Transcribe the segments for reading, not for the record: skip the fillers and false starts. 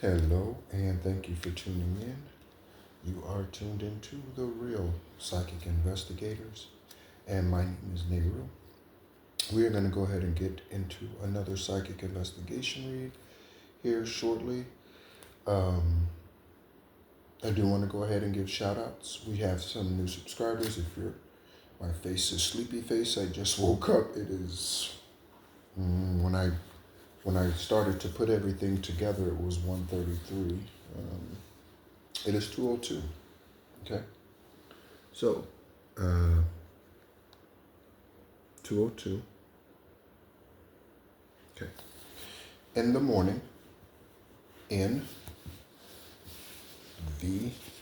Hello, and thank you for tuning in. You are tuned into the Real Psychic Investigators, and my name is Nehru. We are going to go ahead and get into another psychic investigation read here shortly. I do want to go ahead and give shout outs. We have some new subscribers. My face is sleepy face. I just woke up. It is when I started to put everything together, it was 1:33. It is 2:02. Okay. So, 2:02. Okay. In the morning in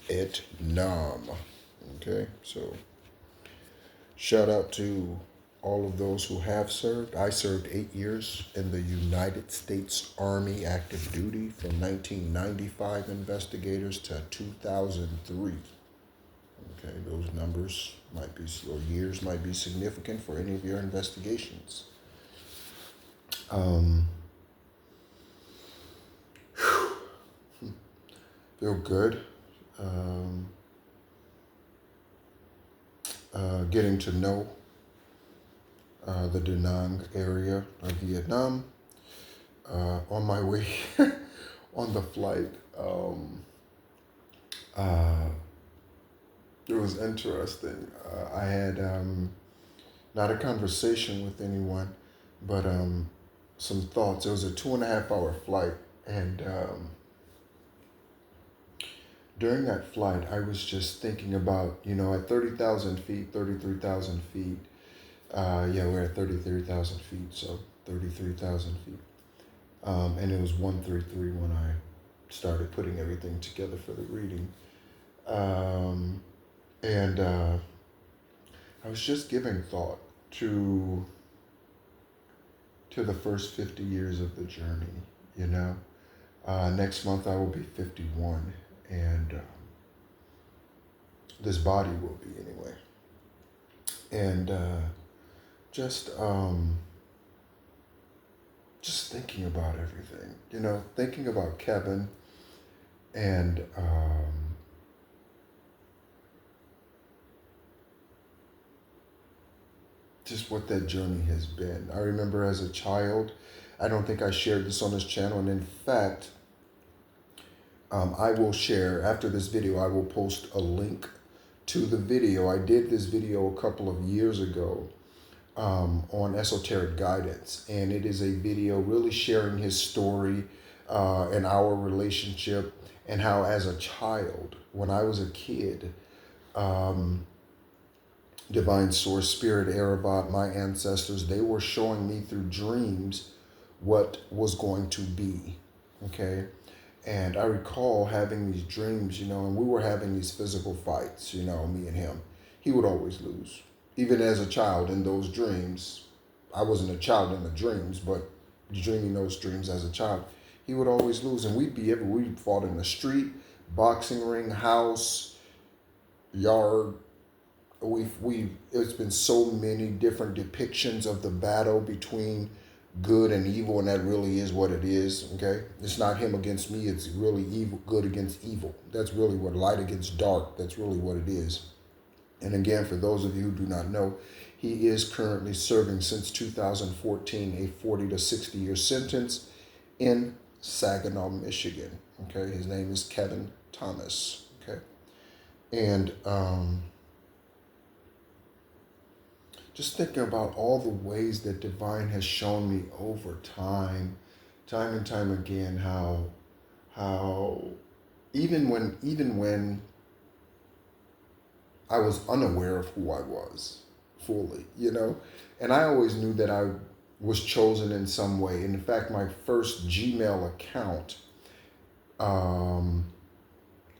Vietnam. Okay. So, shout out to all of those who have served. I served 8 years in the United States Army active duty from 1995 investigators to 2003. Okay, those numbers might be, or years might be significant for any of your investigations. Feel good. Getting to know the Da Nang area of Vietnam. On my way on the flight, it was interesting. I had not a conversation with anyone, but some thoughts. It was a 2.5 hour flight, and during that flight, I was just thinking about, at 30,000 feet, 33,000 feet. We're at 33,000 feet, so 33,000 feet. And it was 133 when I started putting everything together for the reading. And I was just giving thought to the first 50 years of the journey, Next month I will be 51, and this body will be anyway. And just thinking about everything, thinking about Kevin and just what that journey has been. I remember as a child, I don't think I shared this on this channel, and in fact, I will share, after this video, I will post a link to the video. I did this video a couple of years ago on esoteric guidance, and it is a video really sharing his story and our relationship, and how as a child, when I was a kid, Divine Source, Spirit, Erebot, my ancestors, they were showing me through dreams what was going to be, okay? And I recall having these dreams, and we were having these physical fights, me and him. He would always lose. Even as a child in those dreams, I wasn't a child in the dreams, but dreaming those dreams as a child, he would always lose. And we fought in the street, boxing ring, house, yard. It's been so many different depictions of the battle between good and evil, and that really is what it is, okay? It's not him against me, it's really evil, good against evil. That's really what, light against dark, that's really what it is. And again, for those of you who do not know, he is currently serving since 2014 a 40 to 60 year sentence in Saginaw, Michigan, okay? His name is Kevin Thomas, okay? And just thinking about all the ways that Divine has shown me over time and time again, how even when I was unaware of who I was fully, and I always knew that I was chosen in some way. And in fact, my first Gmail account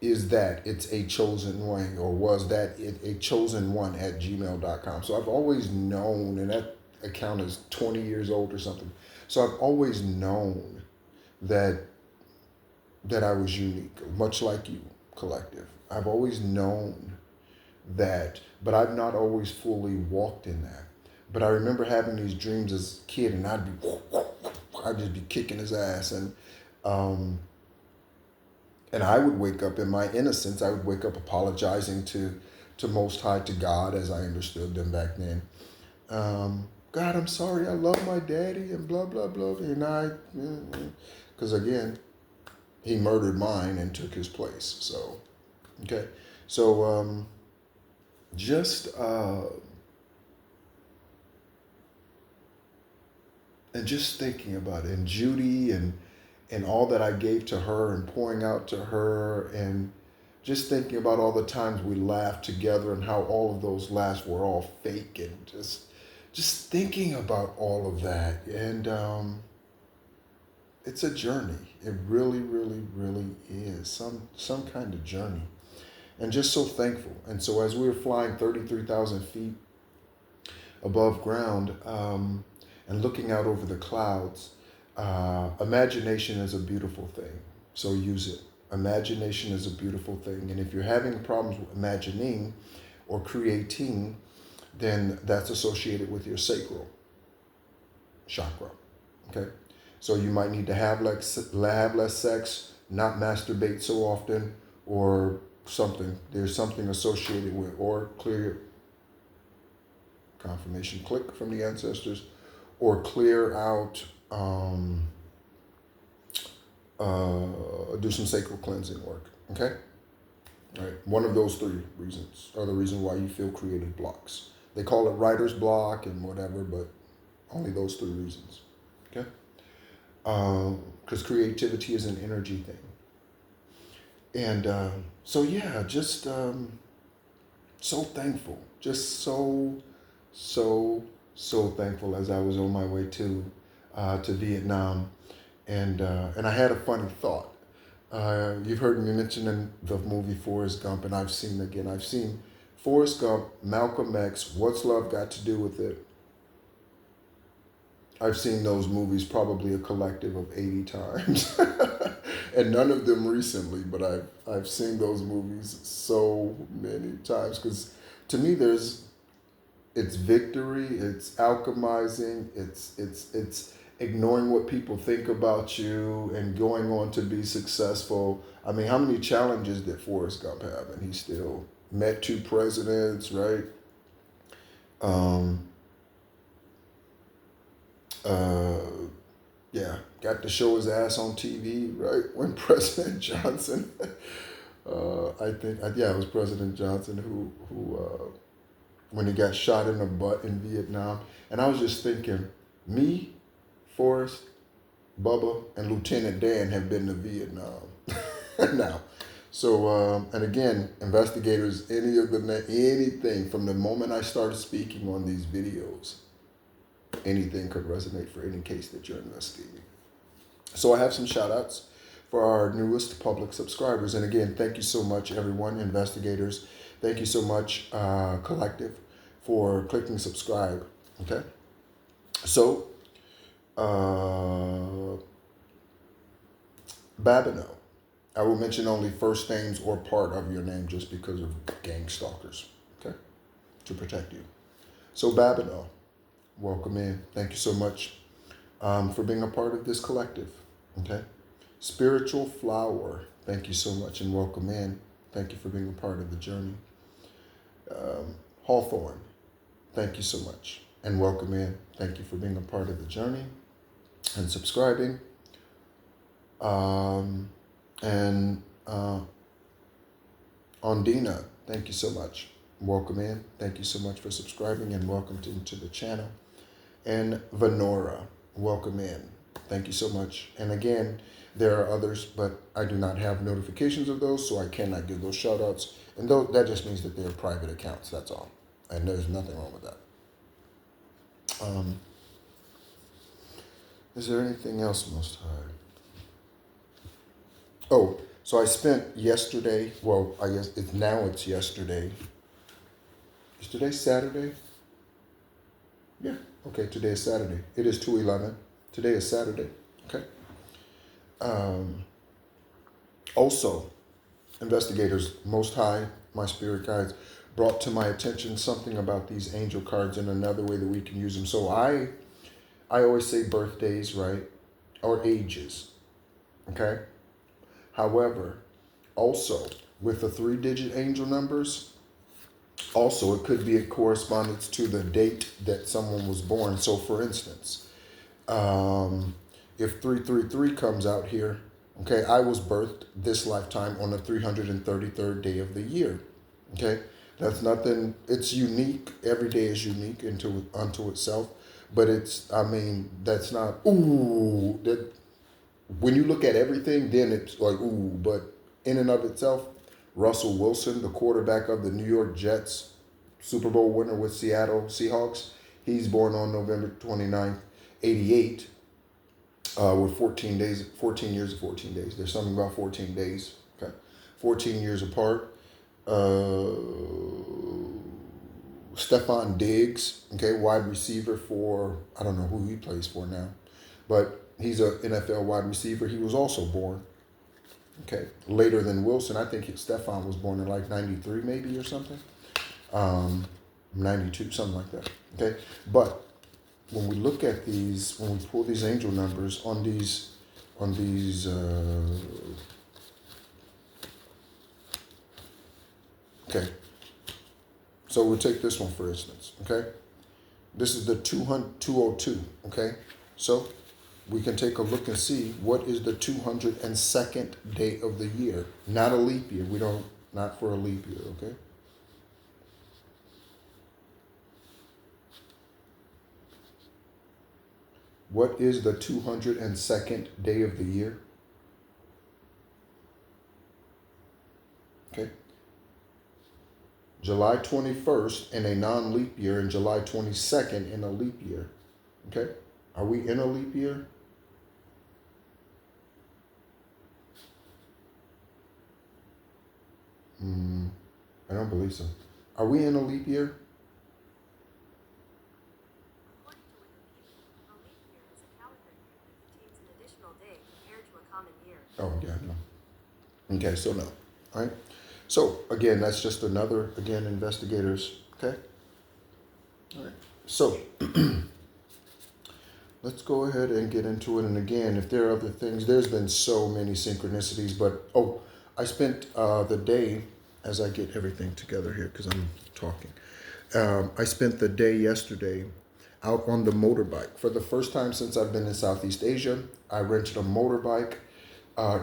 is that it's a chosen one, or was that a chosen one at gmail.com. So I've always known, and that account is 20 years old or something. So I've always known that I was unique, much like you, collective. I've always known that, but I've not always fully walked in that. But I remember having these dreams as a kid, and I'd just be kicking his ass. And And I would wake up in my innocence. I would wake up apologizing to Most High, to God, as I understood them back then. God, I'm sorry. I love my daddy and blah blah blah. And because again, he murdered mine and took his place. So, okay. So just and just thinking about it, and Judy and all that I gave to her and pouring out to her, and just thinking about all the times we laughed together and how all of those laughs were all fake, and just thinking about all of that. And it's a journey. It really, really, really is some kind of journey. And just so thankful. And so as we were flying 33,000 feet above ground, and looking out over the clouds, imagination is a beautiful thing. So use it. Imagination is a beautiful thing. And if you're having problems with imagining or creating, then that's associated with your sacral chakra. Okay? So you might need to have less sex, not masturbate so often, or something. There's something associated with, or clear confirmation click from the ancestors, or clear out, do some sacral cleansing work. Okay? All right. One of those three reasons are the reason why you feel creative blocks. They call it writer's block and whatever, but only those three reasons. Okay? Because creativity is an energy thing. And so, yeah, just so thankful. Just so thankful as I was on my way to Vietnam. And I had a funny thought. You've heard me mention the movie Forrest Gump, and I've seen Forrest Gump, Malcolm X, What's Love Got to Do with It? I've seen those movies probably a collective of 80 times. And none of them recently, but I've seen those movies so many times, because to me it's victory, it's alchemizing, it's ignoring what people think about you and going on to be successful. I mean, how many challenges did Forrest Gump have? And he still met 2 presidents, right? Yeah, got to show his ass on TV, right? When President Johnson, it was President Johnson who when he got shot in the butt in Vietnam. And I was just thinking, me, Forrest, Bubba, and Lieutenant Dan have been to Vietnam now. So, and again, investigators, anything from the moment I started speaking on these videos, anything could resonate for any case that you're investigating. So I have some shout outs for our newest public subscribers. And again, thank you so much, everyone, investigators. Thank you so much, collective, for clicking subscribe. Okay. So, Babino. I will mention only first names or part of your name just because of gang stalkers. Okay. To protect you. So, Babino, welcome in. Thank you so much for being a part of this collective. Okay. Spiritual Flower, thank you so much and welcome in. Thank you for being a part of the journey. Hawthorne, thank you so much and welcome in. Thank you for being a part of the journey and subscribing. And Ondina, thank you so much. Welcome in. Thank you so much for subscribing and welcome to the channel. And Venora, welcome in. Thank you so much. And again, there are others, but I do not have notifications of those, so I cannot give those shout outs. And that just means that they're private accounts, that's all. And there's nothing wrong with that. Is there anything else, Most High? Oh, so I spent yesterday, well, I guess it's yesterday. Is today Saturday? Yeah, okay, today is Saturday. It is 2/11. Today is Saturday, okay? Also, investigators, Most High, my spirit guides, brought to my attention something about these angel cards and another way that we can use them. So I always say birthdays, right? Or ages, okay? However, Also, with the 3-digit angel numbers, also it could be a correspondence to the date that someone was born. So for instance, if 333 comes out here, okay, I was birthed this lifetime on the 333rd day of the year. Okay, that's nothing. It's unique. Every day is unique unto itself. But that's not ooh. That when you look at everything, then it's like ooh. But in and of itself, Russell Wilson, the quarterback of the New York Jets, Super Bowl winner with Seattle Seahawks, he's born on November 29th, 88. With 14 days, 14 years of 14 days. There's something about 14 days. Okay, 14 years apart. Stephon Diggs, okay, wide receiver for, I don't know who he plays for now, but he's an NFL wide receiver. He was also born, okay, later than Wilson. I think Stephon was born in like 93 maybe or something. 92, something like that, okay? But when we look at these, when we pull these angel numbers on these, okay, so we'll take this one for instance, okay? This is the 202, okay? So we can take a look and see what is the 202nd day of the year. Not a leap year. Not for a leap year, okay? What is the 202nd day of the year? Okay. July 21st in a non-leap year and July 22nd in a leap year. Okay? Are we in a leap year? I don't believe so. Are we in a leap year? According to Wikipedia, a leap year is a calendar year that contains an additional day compared to a common year. Oh, yeah, no. Okay, so no. All right? So, again, that's just another, investigators. Okay? All right. So, let's go ahead and get into it. And again, if there are other things, there's been so many synchronicities. But, I spent the day, as I get everything together here because I'm talking. I spent the day yesterday out on the motorbike. For the first time since I've been in Southeast Asia, I rented a motorbike.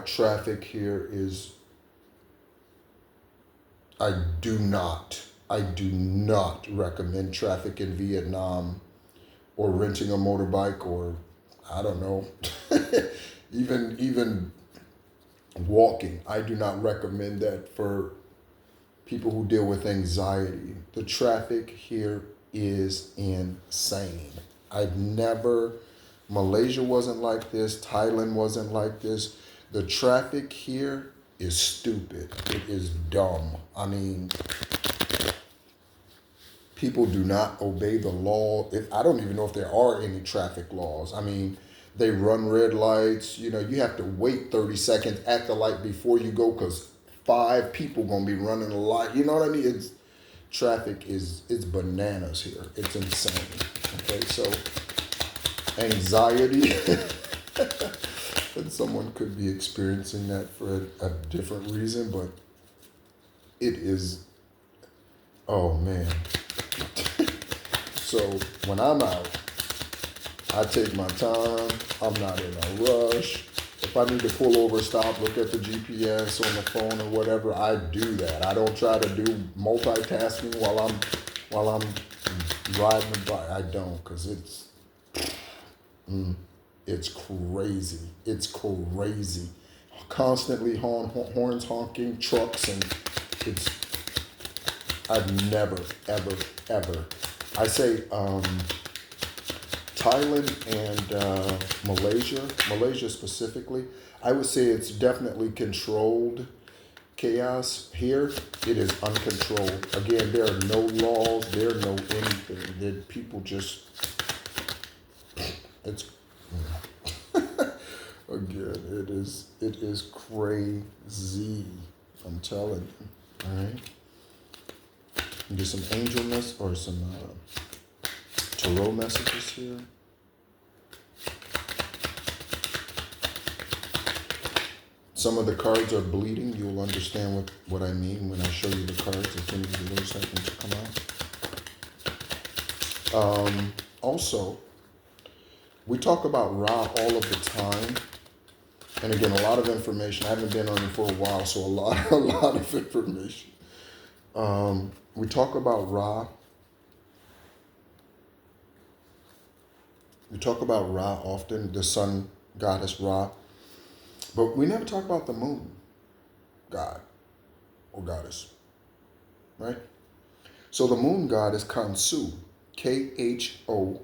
Traffic here is, I do not recommend traffic in Vietnam or renting a motorbike or, I don't know, even walking. I do not recommend that for people who deal with anxiety. The traffic here is insane. Malaysia wasn't like this. Thailand wasn't like this. The traffic here is stupid. It is dumb. I mean, people do not obey the law. I don't even know if there are any traffic laws. I mean, they run red lights. You have to wait 30 seconds at the light before you go because 5 people gonna be running a light. You know what I mean? Traffic is bananas here. It's insane. Okay, so anxiety, and someone could be experiencing that for a different reason, but it is, oh man. So when I'm out, I take my time. I'm not in a rush. If I need to pull over, stop, look at the GPS on the phone or whatever, I do that. I don't try to do multitasking while I'm riding the bike. I don't, because it's crazy. It's crazy. Constantly horns honking, trucks, and I've never, ever. I say Thailand and Malaysia specifically, I would say it's definitely controlled chaos. Here, it is uncontrolled. Again, there are no laws, there are no anything. People just, it's, again, it is crazy. I'm telling you, all right? Get some angel or some tarot messages here. Some of the cards are bleeding. You'll understand what I mean when I show you the cards, if any of those happen to come out. Also, we talk about Ra all of the time. And again, a lot of information. I haven't been on it for a while, so a lot of information. We talk about Ra. We talk about Ra often, the sun goddess Ra. But we never talk about the moon god or goddess, right? So the moon god is Khonsu, Khonsu.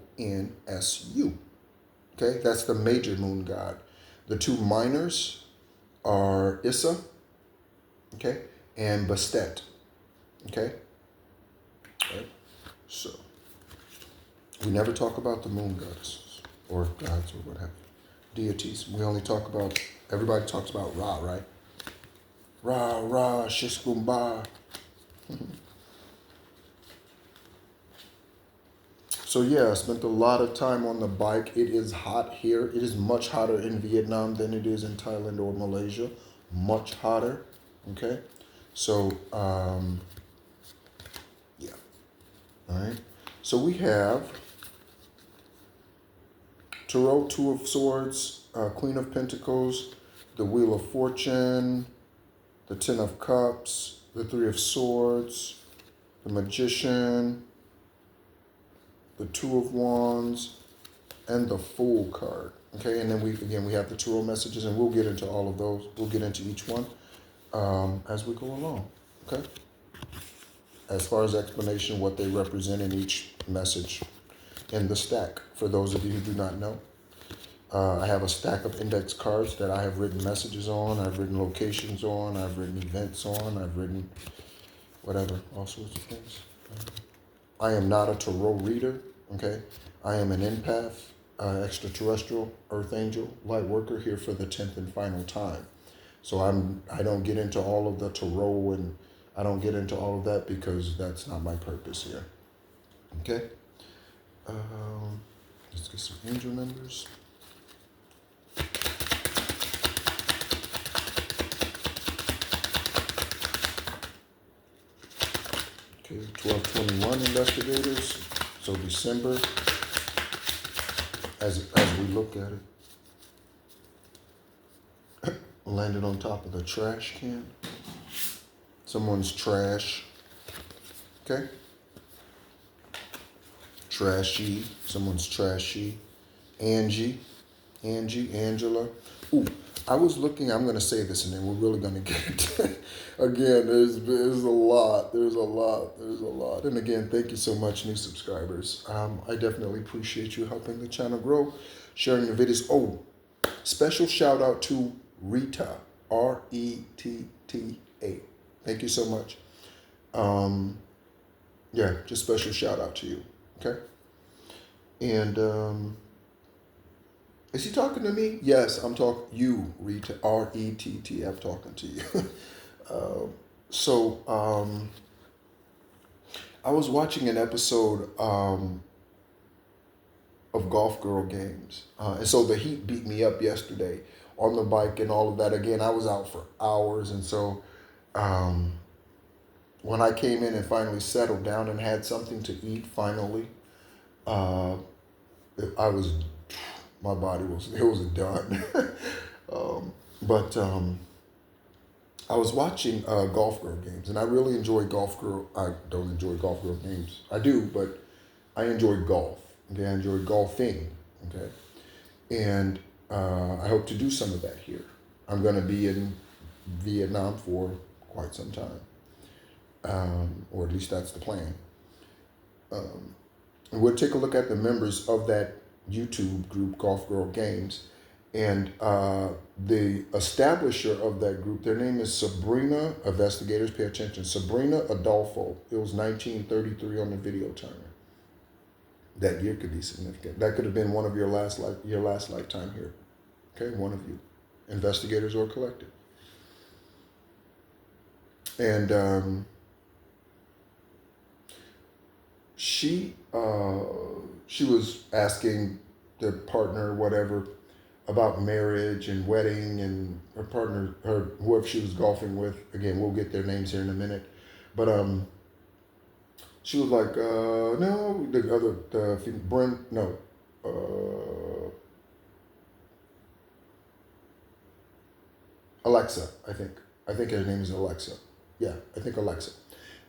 Okay, that's the major moon god. The two minors are Issa, okay, and Bastet, okay. Right. So we never talk about the moon goddesses or gods or what have you, deities. We only talk about, everybody talks about Ra, right? Ra, Ra, Shishkumba. So yeah, I spent a lot of time on the bike. It is hot here. It is much hotter in Vietnam than it is in Thailand or Malaysia. Much hotter. Okay. So yeah. All right. So we have Tarot, Two of Swords, Queen of Pentacles, the Wheel of Fortune, the Ten of Cups, the Three of Swords, the Magician, the Two of Wands, and the Fool card. Okay, and then we have the tarot messages, and we'll get into all of those. We'll get into each one as we go along. Okay. As far as explanation, what they represent in each message in the stack. For those of you who do not know, I have a stack of index cards that I have written messages on. I've written locations on. I've written events on. I've written whatever, all sorts of things. I am not a tarot reader. Okay, I am an empath. Extraterrestrial, earth angel, light worker here for the 10th and final time. So I don't get into all of the tarot, and I don't get into all of that because that's not my purpose here. Okay. Let's get some angel numbers. Okay, 1221 investigators. So December, as we look at it, landed on top of the trash can. Someone's trash. Okay. Trashy. Someone's trashy. Angie. Angela. Ooh, I was looking, I'm going to say this and then we're really going to get it. Again, there's a lot. There's a lot. And again, thank you so much, new subscribers. I definitely appreciate you helping the channel grow, sharing the videos. Oh, special shout out to Rita, Retta. Thank you so much. Yeah, just special shout out to you. Okay. And is he talking to me? Yes, I'm talking you, Retta, Rett. I'm talking to you. So I was watching an episode of Golf Girl Games, and so the heat beat me up yesterday on the bike and all of that. Again, I was out for hours, and so when I came in and finally settled down and had something to eat, finally, I was, my body was, it was done. But I was watching Golf Girl Games, and I really enjoy Golf Girl. I don't enjoy Golf Girl Games. I do, but I enjoy golf. Okay, I enjoy golfing. Okay, and I hope to do some of that here. I'm going to be in Vietnam for quite some time, or at least that's the plan. And we'll take a look at the members of that YouTube group, Golf Girl Games. And the establisher of that group, their name is Sabrina, investigators pay attention, Sabrina Adolfo. It was 1933 on the video timer. That year could be significant. That could have been one of your last lifetime here. Okay, one of you, investigators or collective. And she was asking the partner, whatever, about marriage and wedding, and her partner, her whoever she was golfing with. Again, we'll get their names here in a minute, but she was like, no, Brent, no, Alexa, I think. I think her name is Alexa. Yeah, I think Alexa.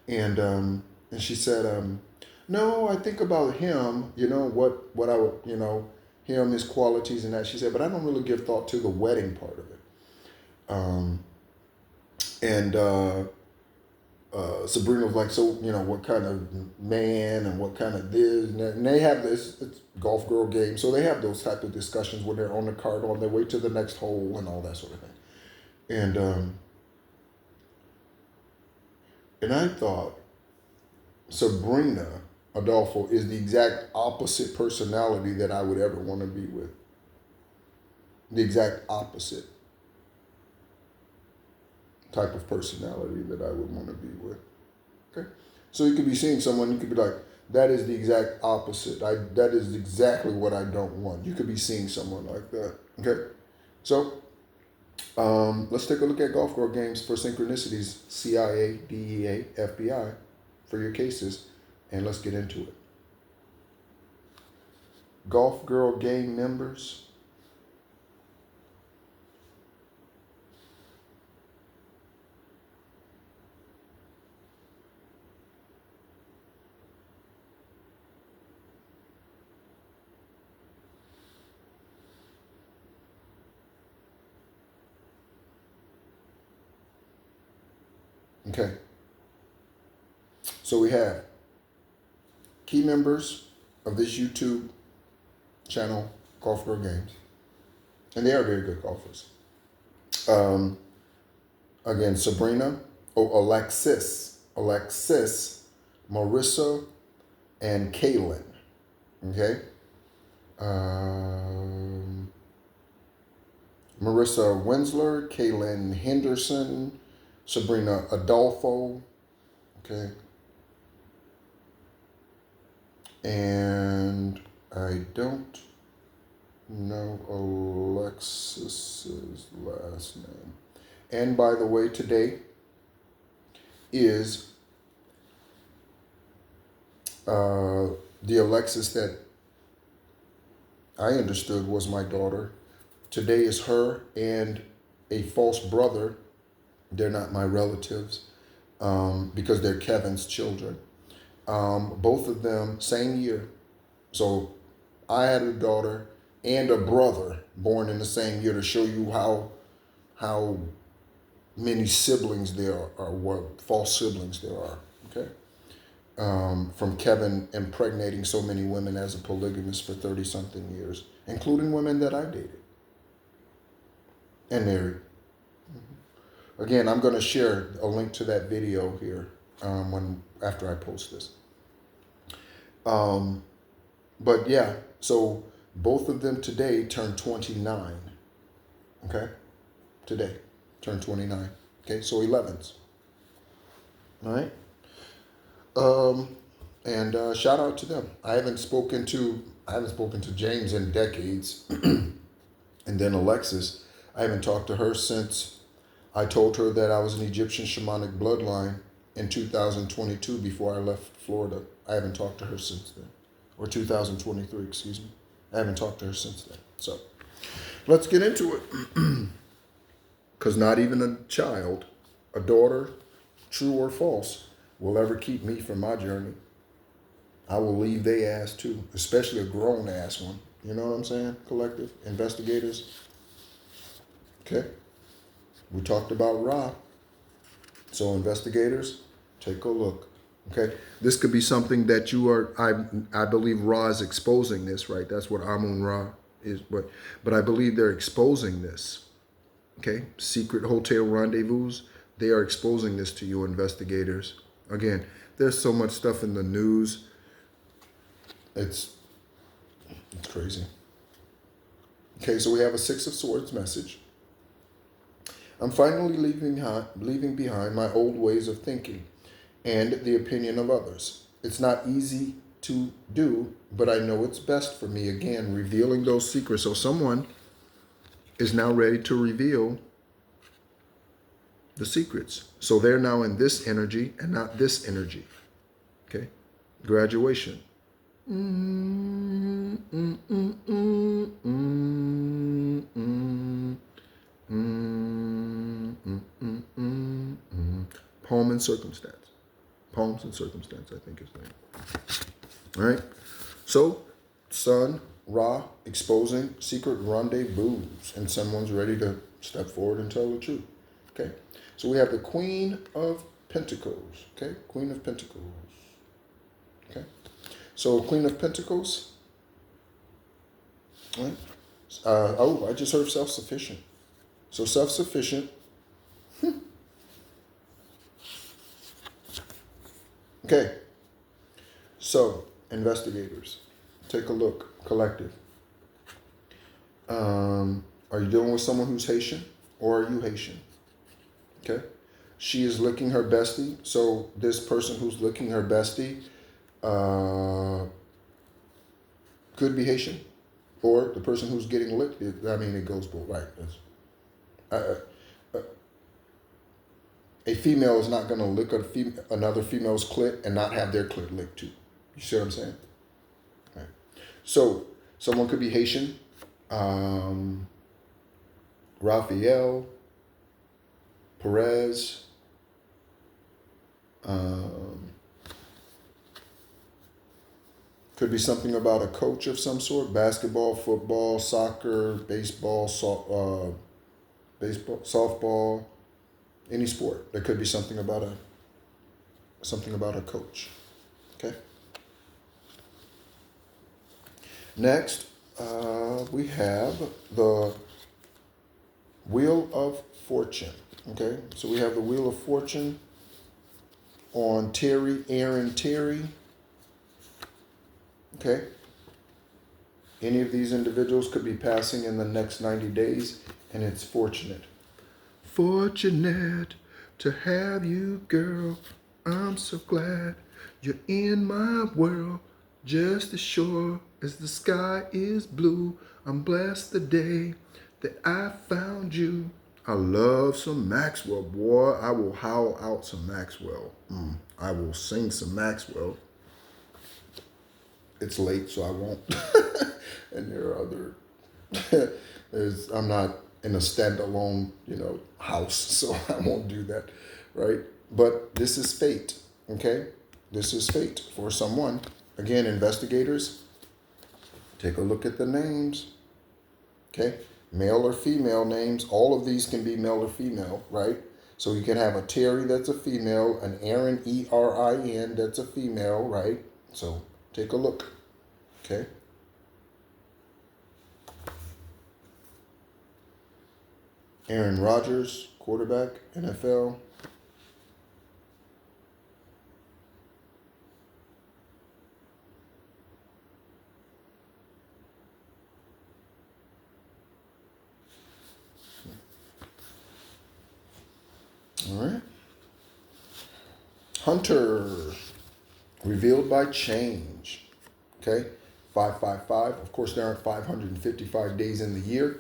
And she said, no, I think about him, what I would, him, his qualities and that. She said, but I don't really give thought to the wedding part of it. And Sabrina was like, so, what kind of man and what kind of this and that. And they have this, it's golf girl game. So they have those type of discussions when they're on the cart on their way to the next hole and all that sort of thing. And I thought Sabrina Adolfo is the exact opposite personality that I would ever want to be with. The exact opposite type of personality that I would want to be with. Okay? So you could be seeing someone, you could be like, that is the exact opposite. That is exactly what I don't want. You could be seeing someone like that. Okay? So let's take a look at golf girl games for synchronicities, CIA, DEA, FBI, for your cases, and let's get into it. Golf girl game members. Okay. So we have key members of this YouTube channel, Golf Girl Games. And they are very good golfers. Again, Sabrina, Alexis, Marissa, and Kaylin. Okay? Marissa Winsler, Kaylin Henderson, Sabrina Adolfo. Okay? And I don't know Alexis's last name. And by the way, today is the Alexis that I understood was my daughter. Today is her and a false brother. They're not my relatives because they're Kevin's children. Both of them, same year. So I had a daughter and a brother born in the same year to show you how many siblings there are, or what false siblings there are. Okay. From Kevin impregnating so many women as a polygamist for 30-something years, including women that I dated and married. Again, I'm going to share a link to that video here after I post this. But yeah, so both of them today turned 29. Okay? Today, turned 29. Okay, so 11s. All right? And shout out to them. I haven't spoken to James in decades. And then Alexis, I haven't talked to her since I told her that I was an Egyptian shamanic bloodline in 2022 before I left Florida. I haven't talked to her since then. Or 2023, excuse me. I haven't talked to her since then. So let's get into it. Because not even a child, a daughter, true or false, will ever keep me from my journey. I will leave they ass too, especially a grown ass one. You know what I'm saying? Collective investigators. Okay. We talked about Ra. So investigators, take a look. Okay. This could be something that you are, I believe Ra is exposing this, right? That's what Amun Ra is. But I believe they're exposing this. Okay. Secret hotel rendezvous. They are exposing this to you investigators. Again, there's so much stuff in the news. It's crazy. Okay, so we have a Six of Swords message. I'm finally leaving behind my old ways of thinking and the opinion of others. It's not easy to do, but I know it's best for me. Again, revealing those secrets. So someone is now ready to reveal the secrets. So they're now in this energy and not this energy. Okay? Graduation. Mm, mm, mm, mm, mm, mm, mm, mm, mm, mm, mm. Poem and circumstance. Poems and circumstance, I think is the name. All right. So, Sun, Ra, exposing secret rendezvous, and someone's ready to step forward and tell the truth. Okay. So we have the Queen of Pentacles. Okay. Queen of Pentacles. Okay. So Queen of Pentacles. All right. I just heard self-sufficient. So self-sufficient. Okay. So investigators, take a look. Collective. Are you dealing with someone who's Haitian, or are you Haitian? Okay. She is licking her bestie. So this person who's licking her bestie could be Haitian, or the person who's getting licked. It goes both right. A female is not going to lick another female's clit and not have their clit licked too. You see what I'm saying? Right. So someone could be Haitian, Raphael, Perez, could be something about a coach of some sort: basketball, football, soccer, baseball, softball, any sport. There could be something about a coach. Okay. Next, we have the Wheel of Fortune. Okay, so we have the Wheel of Fortune on Aaron Terry. Okay. Any of these individuals could be passing in the next 90 days, and it's fortunate. Fortunate to have you, girl. I'm so glad you're in my world. Just as sure as the sky is blue, I'm blessed the day that I found you. I love some Maxwell, boy. I will howl out some Maxwell. I will sing some Maxwell. It's late, so I won't. And there are other. I'm not in a standalone, house, so I won't do that, right? But this is fate, okay? This is fate for someone. Again, investigators, take a look at the names, okay? Male or female names. All of these can be male or female, right? So you can have a Terry that's a female, an Aaron, Erin, that's a female, right? So take a look, okay? Aaron Rodgers, quarterback, NFL. All right. Hunter, revealed by change. Okay. 555. Of course, there aren't 555 days in the year.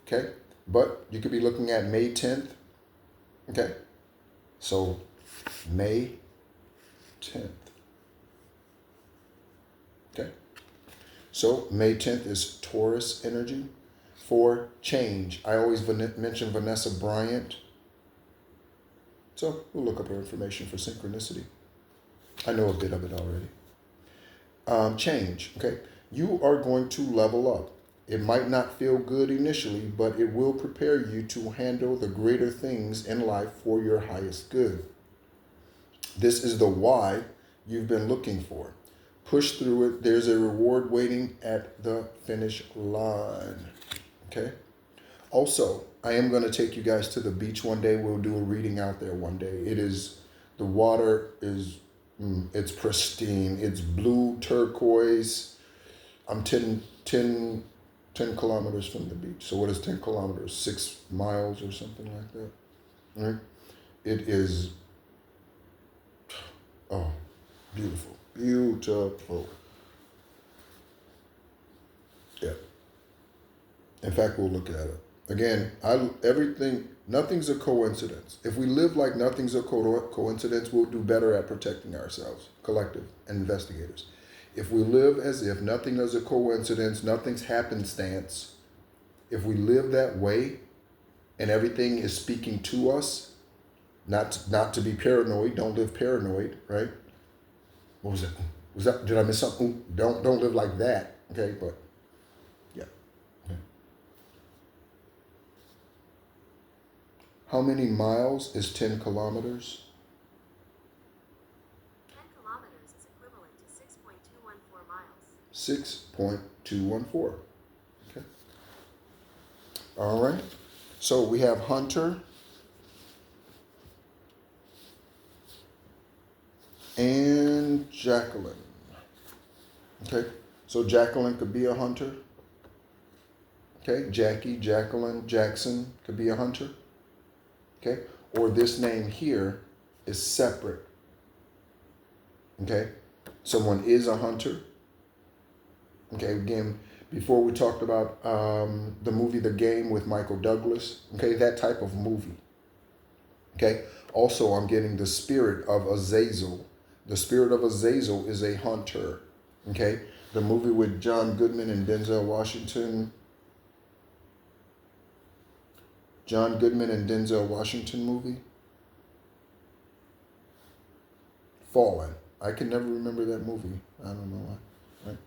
Okay. But you could be looking at May 10th. Okay. So, May 10th. Okay. So, May 10th is Taurus energy for change. I always mention Vanessa Bryant. So, we'll look up her information for synchronicity. I know a bit of it already. Change, okay? You are going to level up. It might not feel good initially, but it will prepare you to handle the greater things in life for your highest good. This is the why you've been looking for. Push through it. There's a reward waiting at the finish line, okay? Also, I am going to take you guys to the beach one day. We'll do a reading out there one day. The water is, it's pristine. It's blue turquoise. I'm 10 kilometers from the beach. So what is 10 kilometers? 6 miles or something like that. All right? It is, beautiful. Beautiful. Yeah. In fact, we'll look at it. Again, nothing's a coincidence. If we live like nothing's a coincidence, we'll do better at protecting ourselves, collective investigators. If we live as if nothing is a coincidence, nothing's happenstance, if we live that way and everything is speaking to us, not to be paranoid, don't live paranoid, right? What was that? Was that, did I miss something? Don't live like that, okay? But yeah. Okay. How many miles is 10 kilometers? 10 kilometers is equivalent to 6.214 miles. 6.214. Okay. All right. So we have Hunter and Jacqueline. Okay. So Jacqueline could be a hunter. Okay. Jackie, Jacqueline, Jackson could be a hunter. Okay. Or this name here is separate. Okay. Someone is a hunter. Okay. Again, before we talked about the movie The Game with Michael Douglas. Okay. That type of movie. Okay. Also, I'm getting the spirit of Azazel. The spirit of Azazel is a hunter. Okay. The movie with John Goodman and Denzel Washington. John Goodman and Denzel Washington movie. Fallen. I can never remember that movie. I don't know why. Right?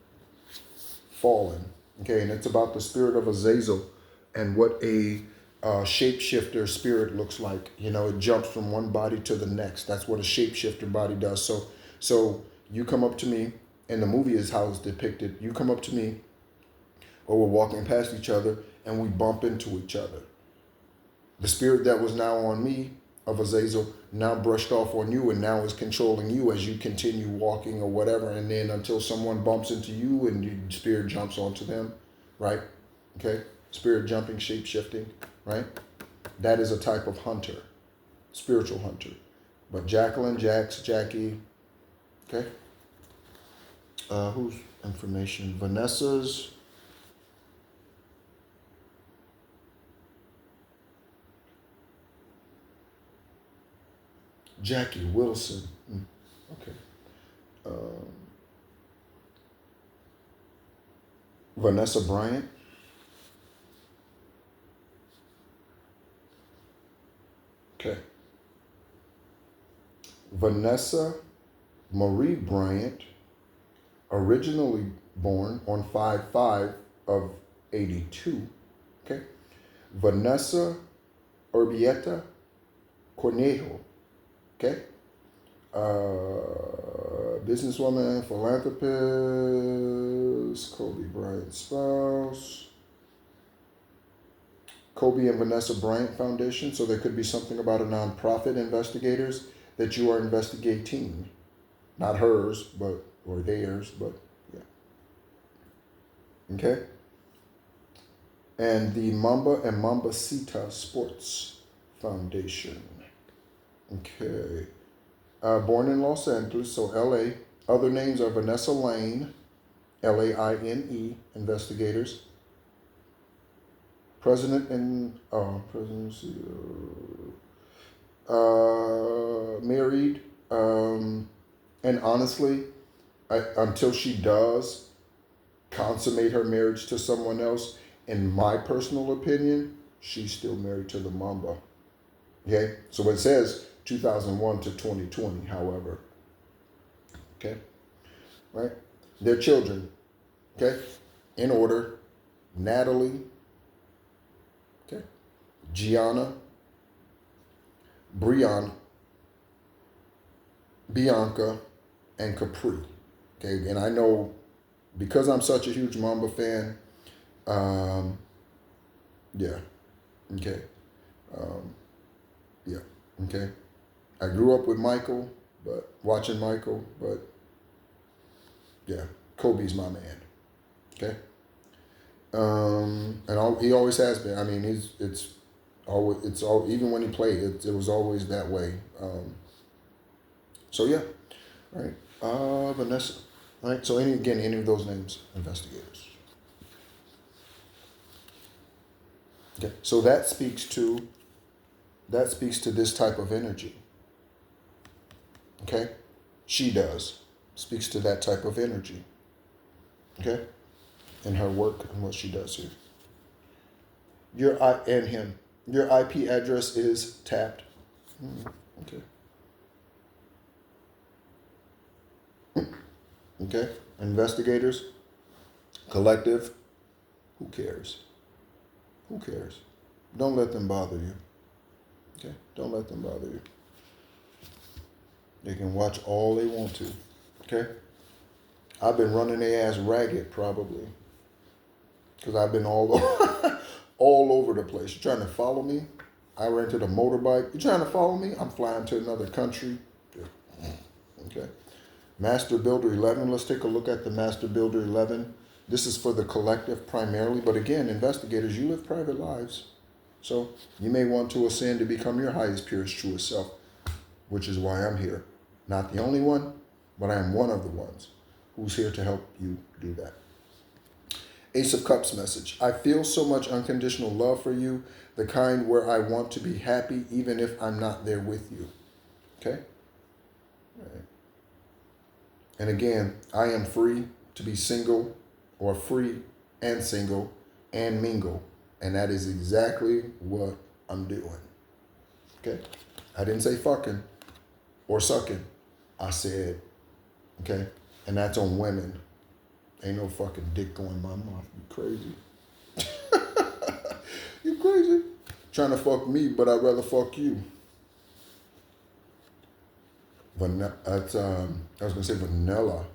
Fallen. Okay, and it's about the spirit of Azazel and what a shapeshifter spirit looks like. You know, it jumps from one body to the next. That's what a shapeshifter body does. So you come up to me, and the movie is how it's depicted. You come up to me, or we're walking past each other, and we bump into each other. The spirit that was now on me of Azazel now brushed off on you and now is controlling you as you continue walking or whatever. And then until someone bumps into you and your spirit jumps onto them, right? Okay. Spirit jumping, shape shifting, right? That is a type of hunter, spiritual hunter. But Jacqueline, Jax, Jackie, okay. Whose information? Vanessa's. Jackie Wilson. Okay. Um, Vanessa Bryant. Okay. Vanessa Marie Bryant, originally born on 5/5 of 82. Okay. Vanessa Urbieta Cornejo. Okay. Businesswoman, philanthropist, Kobe Bryant's spouse. Kobe and Vanessa Bryant Foundation. So there could be something about a nonprofit investigators that you are investigating. Not hers, but, or theirs, but yeah. Okay. And the Mamba and Mambacita Sports Foundation. Okay. Born in Los Angeles, so LA. Other names are Vanessa Lane, LAINE, investigators. President and presidency, married. And honestly, until she does consummate her marriage to someone else, in my personal opinion, she's still married to the Mamba. Okay, so it says 2001 to 2020, however. Okay, right? Their children, okay, in order: Natalie, okay, Gianna, Bianca, and Capri. Okay, and I know because I'm such a huge Mamba fan, yeah, okay, yeah, okay. I grew up with Michael, but watching Michael, but yeah, Kobe's my man. Okay. He always has been. I mean, it's all even when he played, it was always that way. So yeah, right. Vanessa. All right. So any of those names, investigators. Okay. So that speaks to this type of energy. Okay? She does. Speaks to that type of energy. Okay? In her work and what she does here. And him. Your IP address is tapped. Okay. Okay. Investigators, collective, who cares? Who cares? Don't let them bother you. Okay? Don't let them bother you. They can watch all they want to. Okay? I've been running their ass ragged probably. Because I've been all over, all over the place. You're trying to follow me? I rented a motorbike. You trying to follow me? I'm flying to another country. Okay. Master Builder 11. Let's take a look at the Master Builder 11. This is for the collective primarily. But again, investigators, you live private lives. So you may want to ascend to become your highest, purest, truest self, which is why I'm here. Not the only one, but I am one of the ones who's here to help you do that. Ace of Cups message. I feel so much unconditional love for you, the kind where I want to be happy even if I'm not there with you. Okay? All right. And again, I am free to be single or free and single and mingle. And that is exactly what I'm doing. Okay? I didn't say fucking or sucking. I said, okay? And that's on women. Ain't no fucking dick going in my mouth. You crazy. You crazy. Trying to fuck me, but I'd rather fuck you. That's, I was going to say vanilla.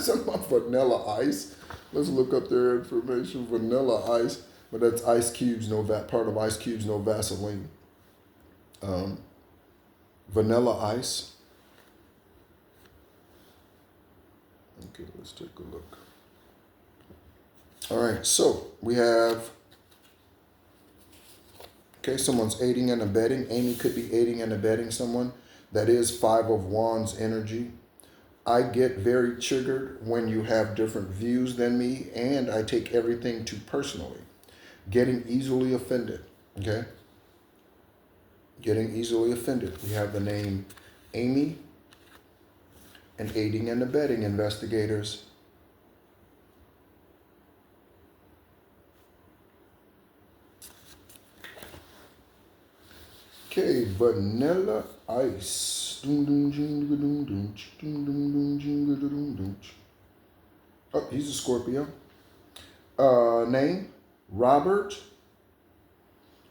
Something about vanilla ice. Let's look up their information. Vanilla ice. But that's Ice Cube's, part of Ice Cube's No Vaseline. Vanilla ice. Okay, let's take a look. All right, so we have, okay, someone's aiding and abetting. Amy could be aiding and abetting someone. That is Five of Wands energy. I get very triggered when you have different views than me, and I take everything too personally. Getting easily offended, okay? Getting easily offended. We have the name Amy and aiding and abetting investigators. Okay, Vanilla Ice. Oh, he's a Scorpio. Name, Robert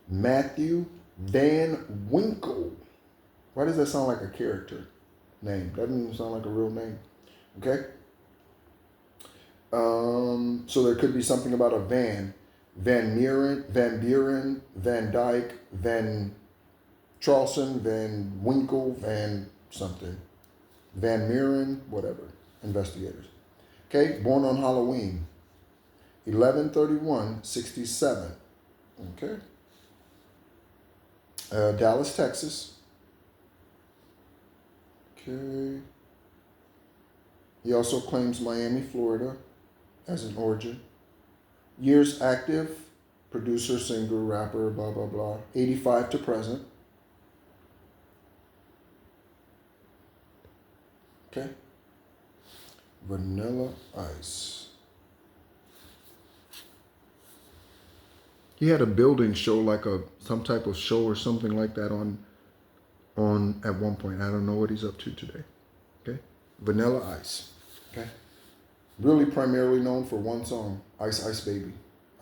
Matthew Van Winkle. Why does that sound like a character name? That doesn't even sound like a real name. Okay? So there could be something about a Van. Van Buren, Van Dyke, Van Charleston, Van Winkle, Van something. Van Buren, whatever. Investigators. Okay? Born on Halloween. 11/31/67. Okay? Dallas, Texas. Okay. He also claims Miami, Florida as an origin. Years active, producer, singer, rapper, blah, blah, blah. 85 to present. Okay. Vanilla Ice. He had a building show, like some type of show or something like that on at one point. I don't know what he's up to today. Okay. Vanilla Ice. Okay. Really primarily known for one song, Ice Ice Baby.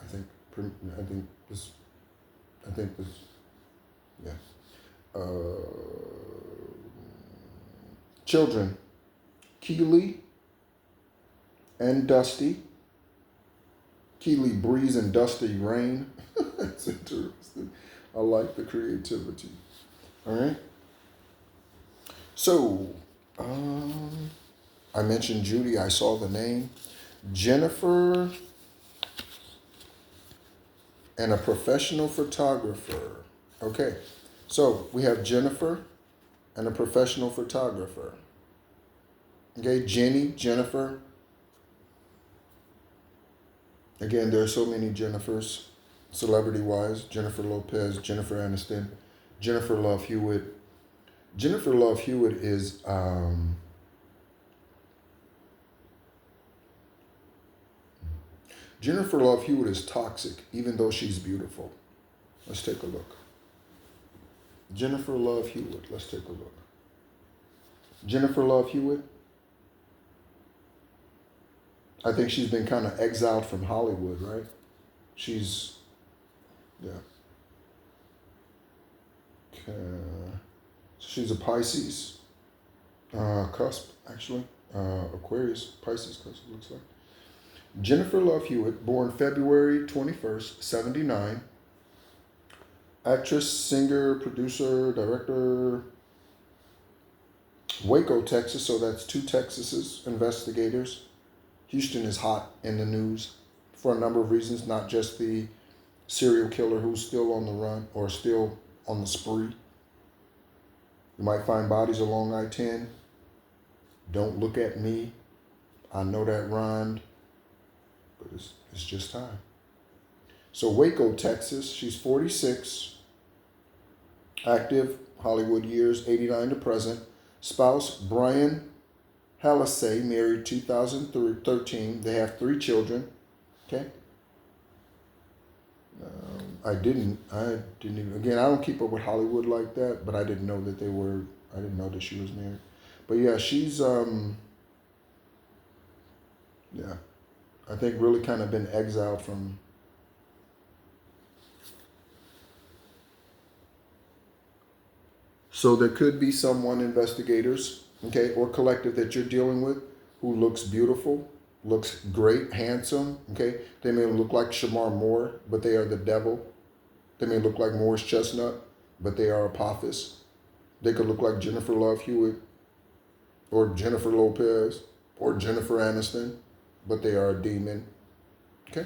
I think this, yeah. Children, Keely and Dusty. Keely Breeze and Dusty Rain. That's interesting. I like the creativity. All right. So, I mentioned Judy. I saw the name. Jennifer and a professional photographer. Okay. So, we have Jennifer and a professional photographer. Okay. Jennifer. Again, there are so many Jennifers. celebrity-wise, Jennifer Lopez, Jennifer Aniston, Jennifer Love Hewitt. Jennifer Love Hewitt is Jennifer Love Hewitt is toxic, even though she's beautiful. Let's take a look. Jennifer Love Hewitt. Let's take a look. Jennifer Love Hewitt. I think she's been kind of exiled from Hollywood, right? She's, yeah. Okay. She's a Pisces cusp, actually. Aquarius, Pisces cusp, looks like. Jennifer Love Hewitt, born February 21st, 79. Actress, singer, producer, director. Waco, Texas, so that's two Texases, investigators. Houston is hot in the news for a number of reasons, not just the serial killer who's still on the run or still on the spree. You might find bodies along I-10. Don't look at me. I know that rhymed, but it's just time. So Waco, Texas, she's 46, active, Hollywood years, 89 to present. Spouse, Brian Halasay, married 2013. They have 3 children. Okay. I didn't even, again, I don't keep up with Hollywood like that, but I didn't know that I didn't know that she was married. But yeah, she's, yeah, I think really kind of been exiled from, so there could be someone, investigators, okay, or collective that you're dealing with who looks beautiful, looks great, handsome, okay? They may look like Shamar Moore, but they are the devil. They may look like Morris Chestnut, but they are Apophis. They could look like Jennifer Love Hewitt or Jennifer Lopez or Jennifer Aniston, but they are a demon, okay?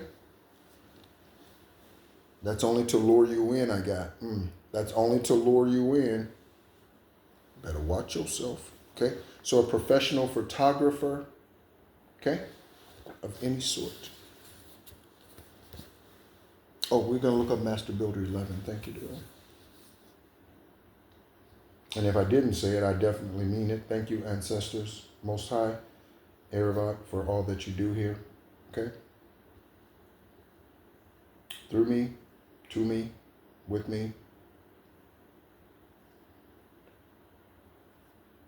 That's only to lure you in, I got. That's only to lure you in. Better watch yourself, okay? So a professional photographer, okay, of any sort. Oh, we're going to look up Master Builder 11. Thank you, Dylan. And if I didn't say it, I definitely mean it. Thank you, ancestors, Most High, Erevat, for all that you do here, okay? Through me, to me, with me.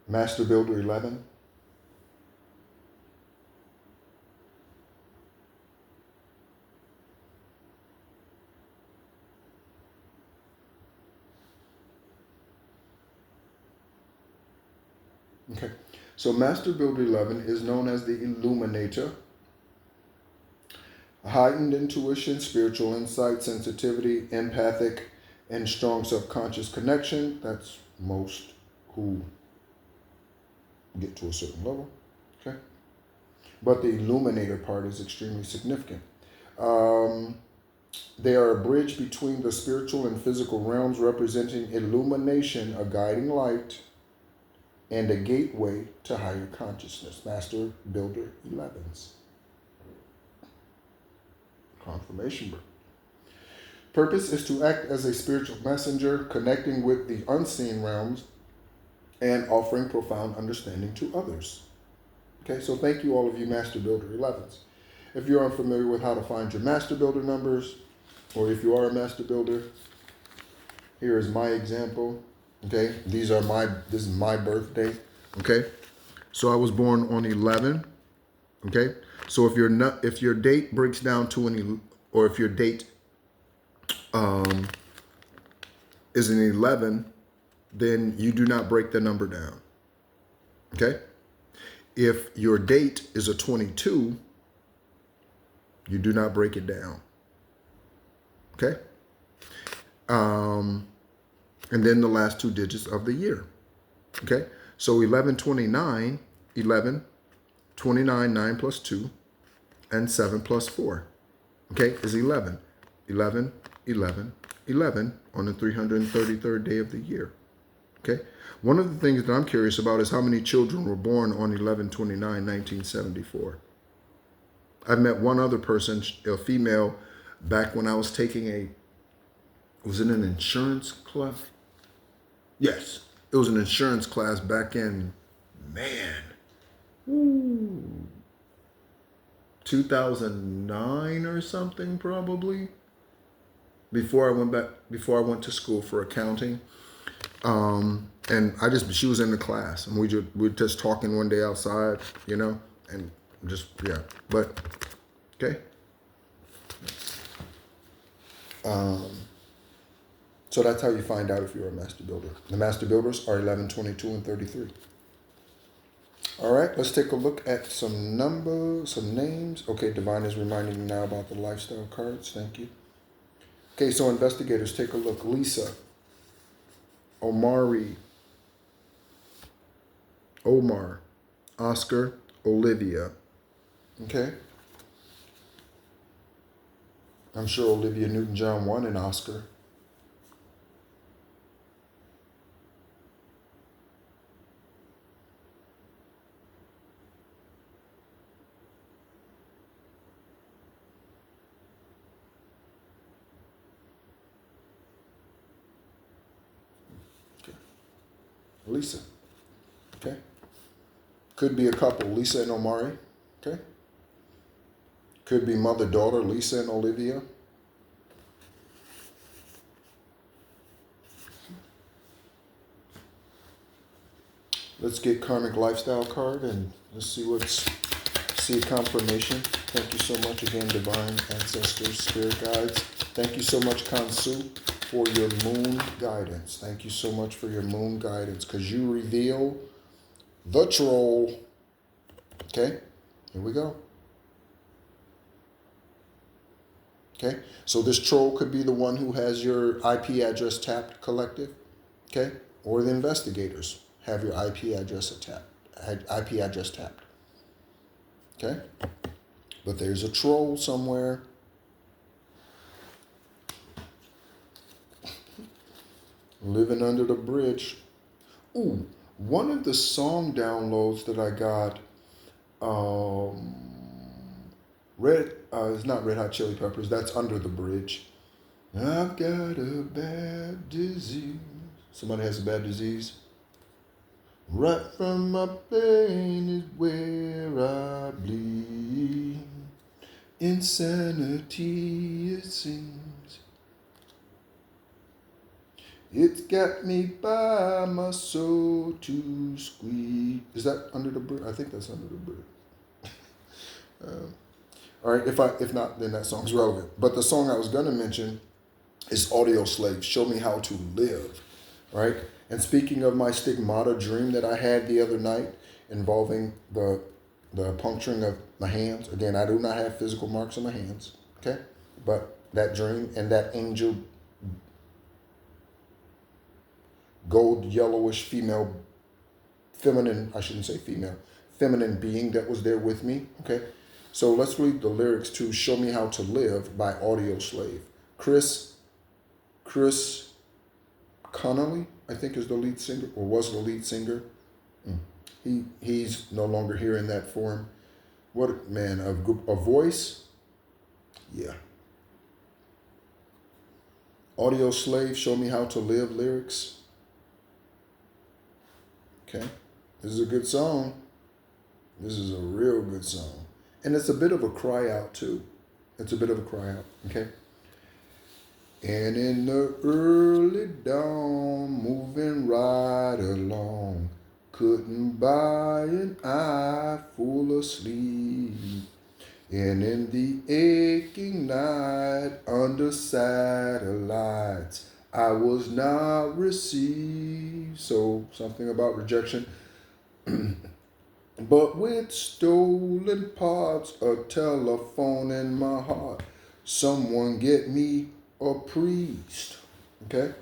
Master Builder 11. Okay, so Master Builder 11 is known as the Illuminator. Heightened intuition, spiritual insight, sensitivity, empathic, and strong subconscious connection. That's most who get to a certain level, okay? But the illuminator part is extremely significant. They are a bridge between the spiritual and physical realms, representing illumination, a guiding light, and a gateway to higher consciousness. Master Builder 11s. Confirmation birth. Purpose is to act as a spiritual messenger, connecting with the unseen realms and offering profound understanding to others. Okay, so thank you all of you Master Builder 11s. If you're unfamiliar with how to find your Master Builder numbers, or if you are a Master Builder, here is my example. Okay, this is my birthday. Okay, so I was born on 11. Okay, so if your date breaks down to or if your date is an 11, then you do not break the number down. Okay, if your date is a 22, you do not break it down. Okay, and then the last 2 digits of the year. Okay, so 1129, 11, 29, 9 plus 2, and 7 plus 4, okay, is 11. 11, 11, 11 on the 333rd day of the year, okay? One of the things that I'm curious about is how many children were born on 11/29/1974. I've met one other person, a female, back when I was taking was it an insurance class? Yes, it was an insurance class back in, man, ooh, 2009 or something, probably. Before I went to school for accounting. And she was in the class, and we were just talking one day outside, and just, yeah. But, okay. So that's how you find out if you're a master builder. The master builders are 11, 22, and 33. All right, let's take a look at some numbers, some names. Okay, Divine is reminding me now about the lifestyle cards. Thank you. Okay, so investigators, take a look. Lisa, Omari, Omar, Oscar, Olivia. Okay. I'm sure Olivia Newton-John won an Oscar. Okay. Lisa. Okay. Could be a couple, Lisa and Omari. Okay. Could be mother-daughter, Lisa and Olivia. Let's get karmic lifestyle card and let's see a confirmation. Thank you so much again, divine ancestors, spirit guides. Thank you so much, Kansu, for your moon guidance. Thank you so much for your moon guidance, because you reveal the troll. Okay, here we go. Okay, so this troll could be the one who has your IP address tapped, collective. Okay, or the investigators have your IP address tapped. Okay, but there's a troll somewhere. Living under the bridge. Ooh, one of the song downloads that I got, it's not Red Hot Chili Peppers, that's Under the Bridge. I've got a bad disease. Somebody has a bad disease? Right from my pain is where I bleed. Insanity, it seems. It's got me by my soul to squeeze. Is that Under the Bridge? I think that's Under the Bridge. All right, if not, then that song's relevant. But the song I was going to mention is Audio Slave, Show Me How to Live, right? And speaking of my stigmata dream that I had the other night involving the puncturing of my hands. Again, I do not have physical marks on my hands, okay? But that dream and that angel, gold yellowish feminine being that was there with me, okay? So let's read the lyrics to Show Me How to Live by Audio Slave. Chris Connolly, I think, is the lead singer, or was the lead singer. He's no longer here in that form. What, man, a voice? Yeah. Audio Slave, Show Me How to Live lyrics. Okay. This is a good song. This is a real good song. And it's a bit of a cry out, too. It's a bit of a cry out, okay? And in the early dawn, moving right along, couldn't buy an eye full of sleep. And in the aching night, under satellites, I was not received. So something about rejection. But with stolen parts, a telephone in my heart, someone get me a priest. Okay?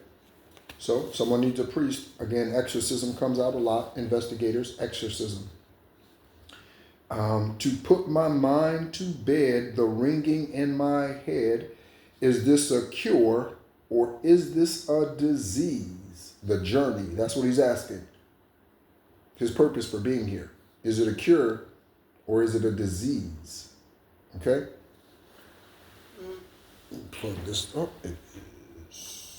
So someone needs a priest. Again, exorcism comes out a lot. Investigators, exorcism. To put my mind to bed, the ringing in my head, is this a cure or is this a disease? The journey, that's what he's asking. His purpose for being here. Is it a cure or is it a disease? Okay? Plug this up. It is.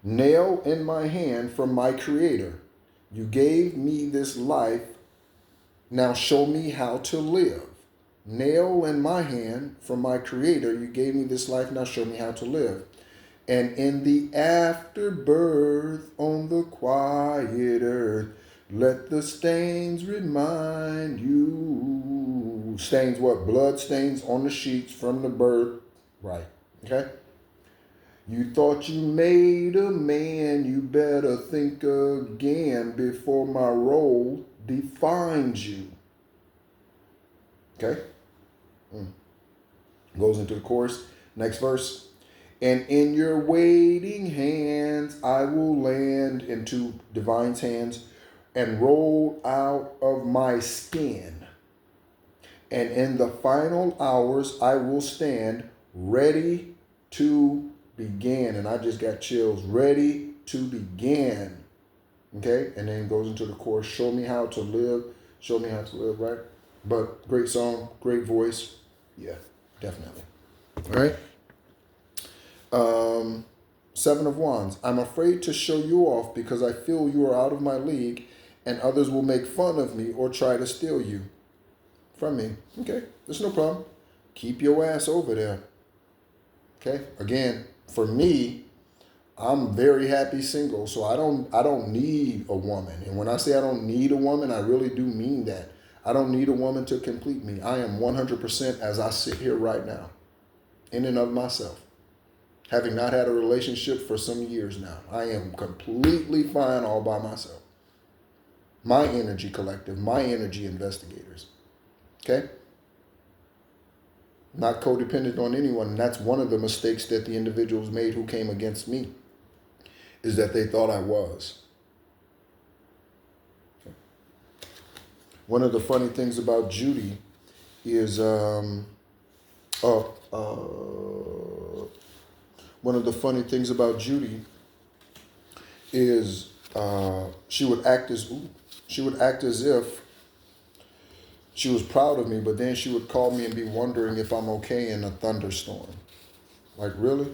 Nail in my hand from my creator. You gave me this life. Now show me how to live. Nail in my hand from my creator. You gave me this life. Now show me how to live. And in the afterbirth on the quiet earth, let the stains remind you. Stains what? Blood stains on the sheets from the birth. Right. Okay? You thought you made a man, you better think again before my role defines you. Okay? Goes into the chorus. Next verse. And in your waiting hands I will land into divine's hands and roll out of my skin. And in the final hours I will stand ready to begin. And I just got chills. Ready to begin. Okay? And then goes into the chorus. Show me how to live. Show me how to live, right? But great song, great voice. Yeah, definitely. All right? Seven of Wands. I'm afraid to show you off because I feel you are out of my league and others will make fun of me or try to steal you from me. Okay, there's no problem. Keep your ass over there. Okay, again, for me, I'm very happy single, so I don't need a woman. And when I say I don't need a woman, I really do mean that. I don't need a woman to complete me. I am 100% as I sit here right now, in and of myself. Having not had a relationship for some years now, I am completely fine all by myself. My energy collective, my energy investigators. Okay? Not codependent on anyone. And that's one of the mistakes that the individuals made who came against me, is that they thought I was. Okay. One of the funny things about Judy is, one of the funny things about Judy is she would act as if she was proud of me, but then she would call me and be wondering if I'm okay in a thunderstorm. Like, really?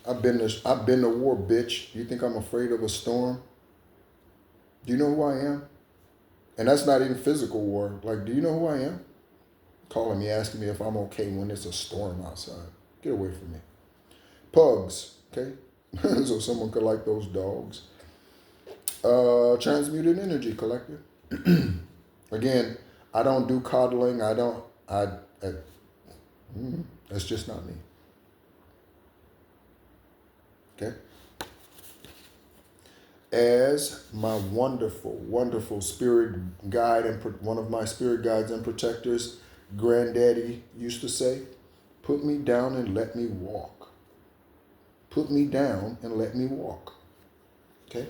I've been to war, bitch. You think I'm afraid of a storm? Do you know who I am? And that's not even physical war. Like, do you know who I am? Calling me, asking me if I'm okay when it's a storm outside. Get away from me. Pugs, okay? So someone could like those dogs. Transmuted energy collective. Again, I don't do coddling. That's just not me. Okay? As my wonderful, wonderful spirit guide and one of my spirit guides and protectors, Granddaddy used to say, put me down and let me walk. Put me down and let me walk. Okay?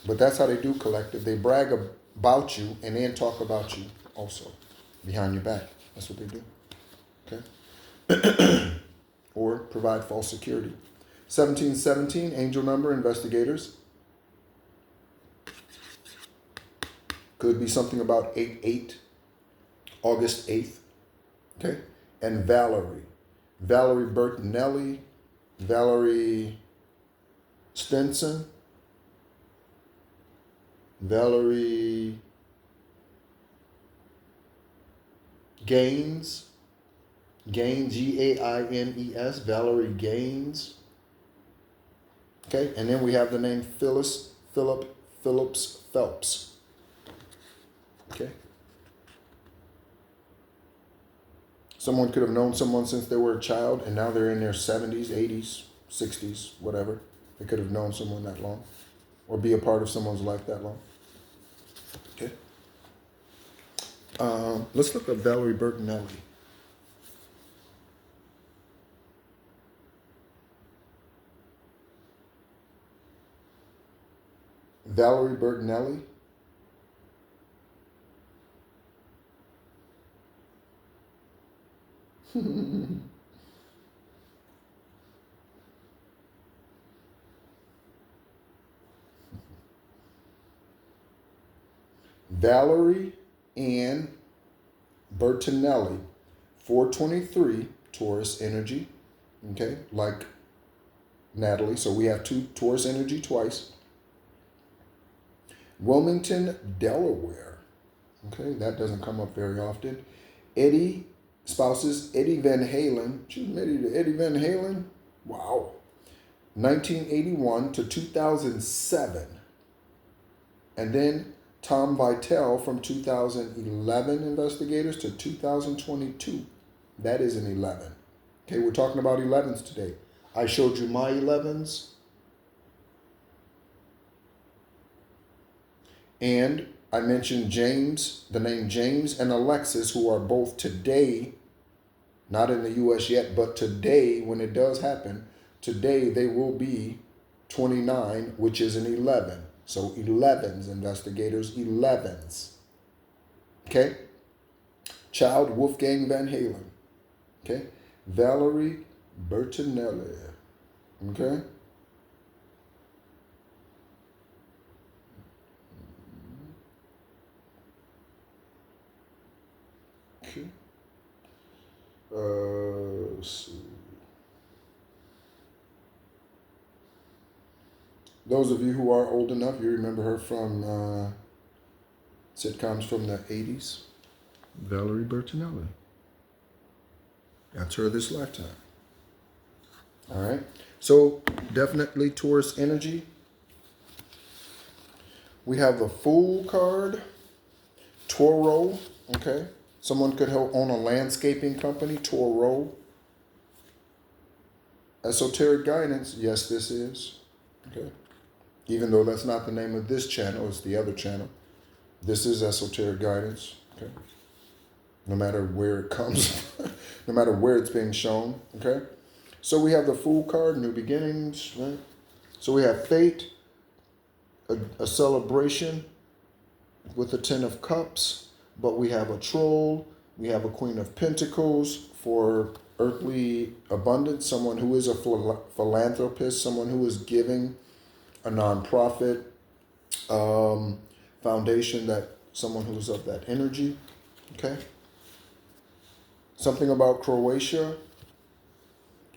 But that's how they do collective. They brag about you and then talk about you also behind your back. That's what they do. Okay? Or provide false security. 1717, angel number, investigators. Could be something about 8/8, August 8th. Okay? And Valerie. Valerie Bertinelli, Valerie Stinson, Valerie Gaines, Gaines, Valerie Gaines. Okay, and then we have the name Phyllis Phillips Phelps. Okay. Someone could have known someone since they were a child, and now they're in their 70s, 80s, 60s, whatever. They could have known someone that long, or be a part of someone's life that long. Okay. Let's look up Valerie Bertinelli. Valerie Bertinelli. Valerie Ann Bertinelli, 423, Taurus energy. Okay, like Natalie. So we have two Taurus energy twice. Wilmington, Delaware. Okay, that doesn't come up very often. Eddie, spouses Eddie Van Halen. She's married to Eddie Van Halen. Wow. 1981 to 2007. And then Tom Vitale from 2011 investigators to 2022. That is an 11. Okay, we're talking about 11s today. I showed you my 11s. And I mentioned James, the name James and Alexis, who are both today, not in the US yet, but today, when it does happen, today they will be 29, which is an 11. So 11s, investigators, 11s. Okay? Child Wolfgang Van Halen. Okay? Valerie Bertinelli. Okay? Okay. Let's see. Those of you who are old enough, you remember her from sitcoms from the 80s. Valerie Bertinelli. That's her this lifetime. All right. So definitely Taurus energy. We have the Fool card. Toro. Okay. Someone could own a landscaping company. Toro. Esoteric guidance. Yes, this is. Okay. Even though that's not the name of this channel, it's the other channel. This is esoteric guidance. Okay. No matter where it comes, no matter where it's being shown. Okay. So we have the Fool card, new beginnings, right? So we have fate, a celebration with the Ten of Cups, but we have a troll, we have a Queen of Pentacles for earthly abundance, someone who is a philanthropist, someone who is giving, a nonprofit foundation, that someone who's of that energy. Okay. Something about Croatia.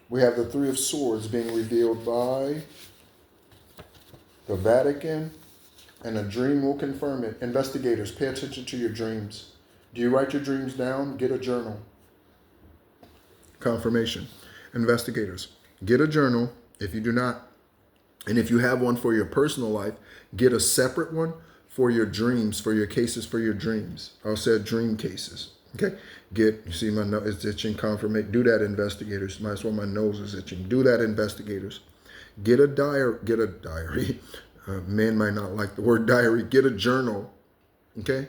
We have the Three of Swords being revealed by the Vatican, and a dream will confirm it. Investigators, pay attention to your dreams. Do you write your dreams down? Get a journal. Confirmation. Investigators, get a journal. If you do not, and if you have one for your personal life, get a separate one for your dreams, for your cases, for your dreams. I said dream cases. Okay. You see my nose is itching. Confirmation. Do that, investigators. Might as well my nose is itching. Do that, investigators. Get a diary. Men might not like the word diary. Get a journal. Okay.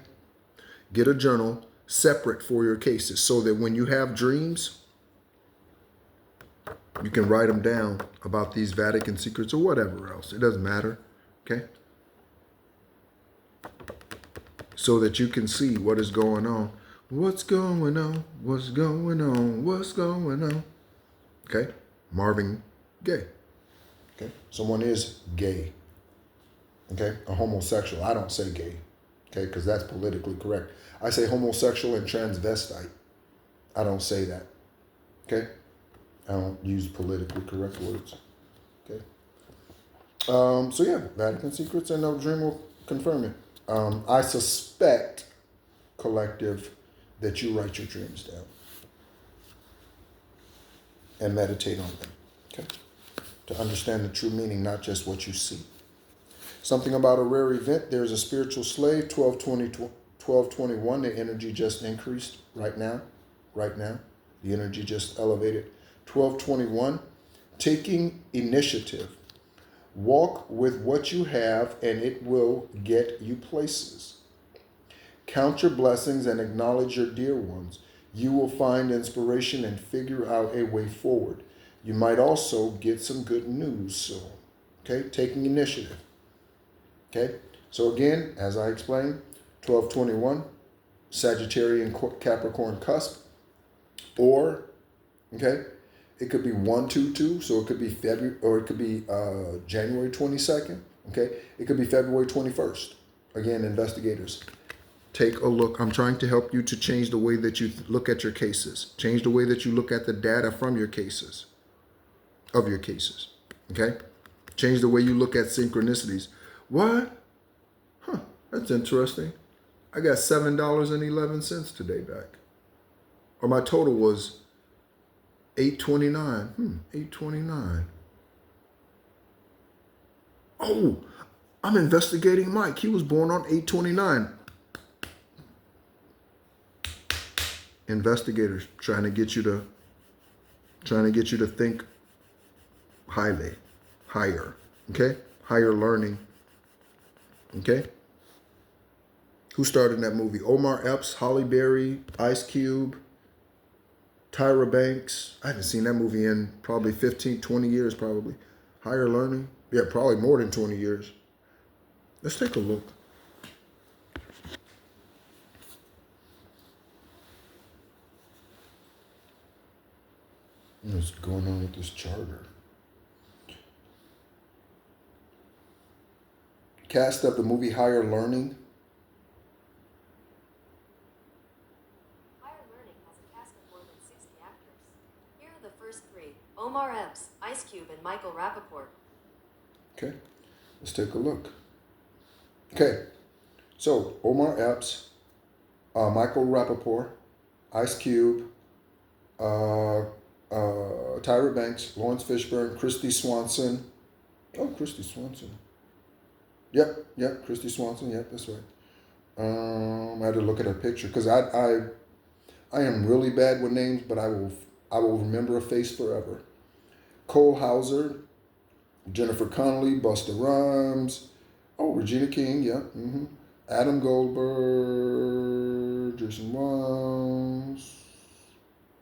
Get a journal separate for your cases, so that when you have dreams, you can write them down about these Vatican secrets or whatever else. It doesn't matter. Okay. So that you can see what is going on. What's going on? What's going on? What's going on? Okay. Marvin Gaye. Okay. Someone is gay. Okay. A homosexual. I don't say gay. Okay. Because that's politically correct. I say homosexual and transvestite. I don't say that. Okay. I don't use politically correct words. Okay. So yeah, Vatican secrets, and no dream will confirm it. I suspect, collective, that you write your dreams down and meditate on them. Okay. To understand the true meaning, not just what you see. Something about a rare event. There's a spiritual slave. 1221. The energy just increased right now. Right now, the energy just elevated. 1221. Taking initiative. Walk with what you have, and it will get you places. Count your blessings and acknowledge your dear ones. You will find inspiration and figure out a way forward. You might also get some good news soon. Okay, taking initiative. Okay, so again, as I explained, 1221, Sagittarian Capricorn cusp, or, okay, it could be 122, so it could be February, or it could be January 22nd. Okay, it could be February 21st. Again, investigators, Take a look. I'm trying to help you to change the way that you look at your cases. Change the way that you look at the data from your cases, of your cases. Okay? Change the way you look at synchronicities. What? Huh, that's interesting. I got $7.11 today back. Or my total was $8.29. $8.29. Oh, I'm investigating Mike. He was born on 8/29. Investigators trying to get you to think highly, higher. Okay? Higher learning. Okay? Who starred in that movie? Omar Epps, Holly Berry, Ice Cube, Tyra Banks. I haven't seen that movie in probably 15, 20 years probably. Higher learning? Yeah, probably more than 20 years. Let's take a look. What's going on with this charter? Cast of the movie Higher Learning. Higher Learning has a cast of more than 60 actors. Here are the first three: Omar Epps, Ice Cube, and Michael Rappaport. Okay, let's take a look. Okay, so Omar Epps, Michael Rappaport, Ice Cube, Tyra Banks, Lawrence Fishburne, Christy Swanson. Oh, Christy Swanson. Yep, Christy Swanson. Yep, that's right. I had to look at her picture because I am really bad with names, but I will remember a face forever. Cole Hauser, Jennifer Connelly, Busta Rhymes, oh, Regina King, yeah, Adam Goldberg, Jason Wells,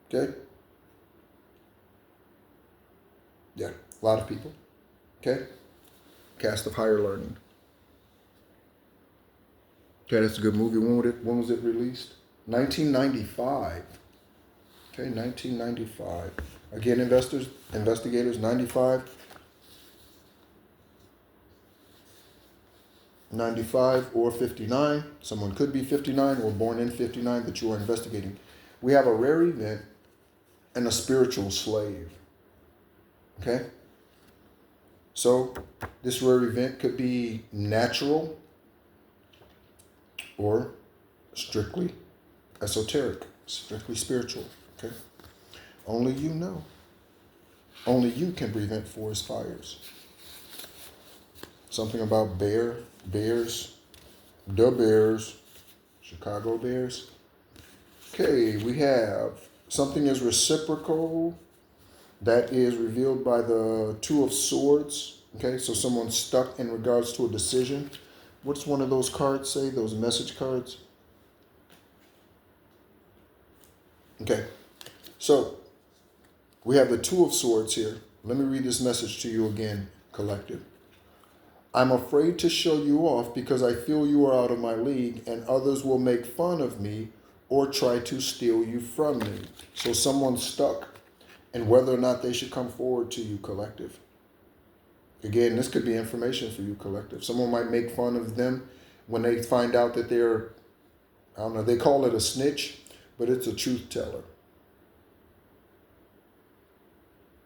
okay, yeah, a lot of people, okay, cast of Higher Learning. Okay, that's a good movie. When was it released? 1995. Okay, 1995. Again, investigators, 95. 95 or 59. Someone could be 59 or born in 59 that you are investigating. We have a rare event and a spiritual slave. Okay? So, this rare event could be natural or strictly esoteric, strictly spiritual. Okay? Only you know. Only you can prevent forest fires. Something about Bears, the Bears, Chicago Bears. Okay, we have something is reciprocal. That is revealed by the Two of Swords. Okay, so someone's stuck in regards to a decision. What's one of those cards say? Those message cards? Okay, so we have the Two of Swords here. Let me read this message to you again, collective. I'm afraid to show you off because I feel you are out of my league and others will make fun of me or try to steal you from me. So someone's stuck and whether or not they should come forward to you, collective. Again, this could be information for you, collective. Someone might make fun of them when they find out that they're, I don't know, they call it a snitch, but it's a truth teller.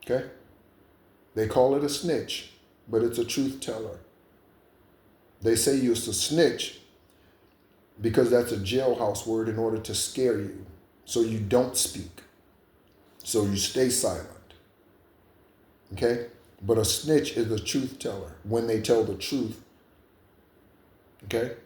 Okay? They call it a snitch, but it's a truth teller. They say you're a snitch because that's a jailhouse word in order to scare you. So you don't speak. So you stay silent. Okay? But a snitch is a truth teller when they tell the truth. Okay?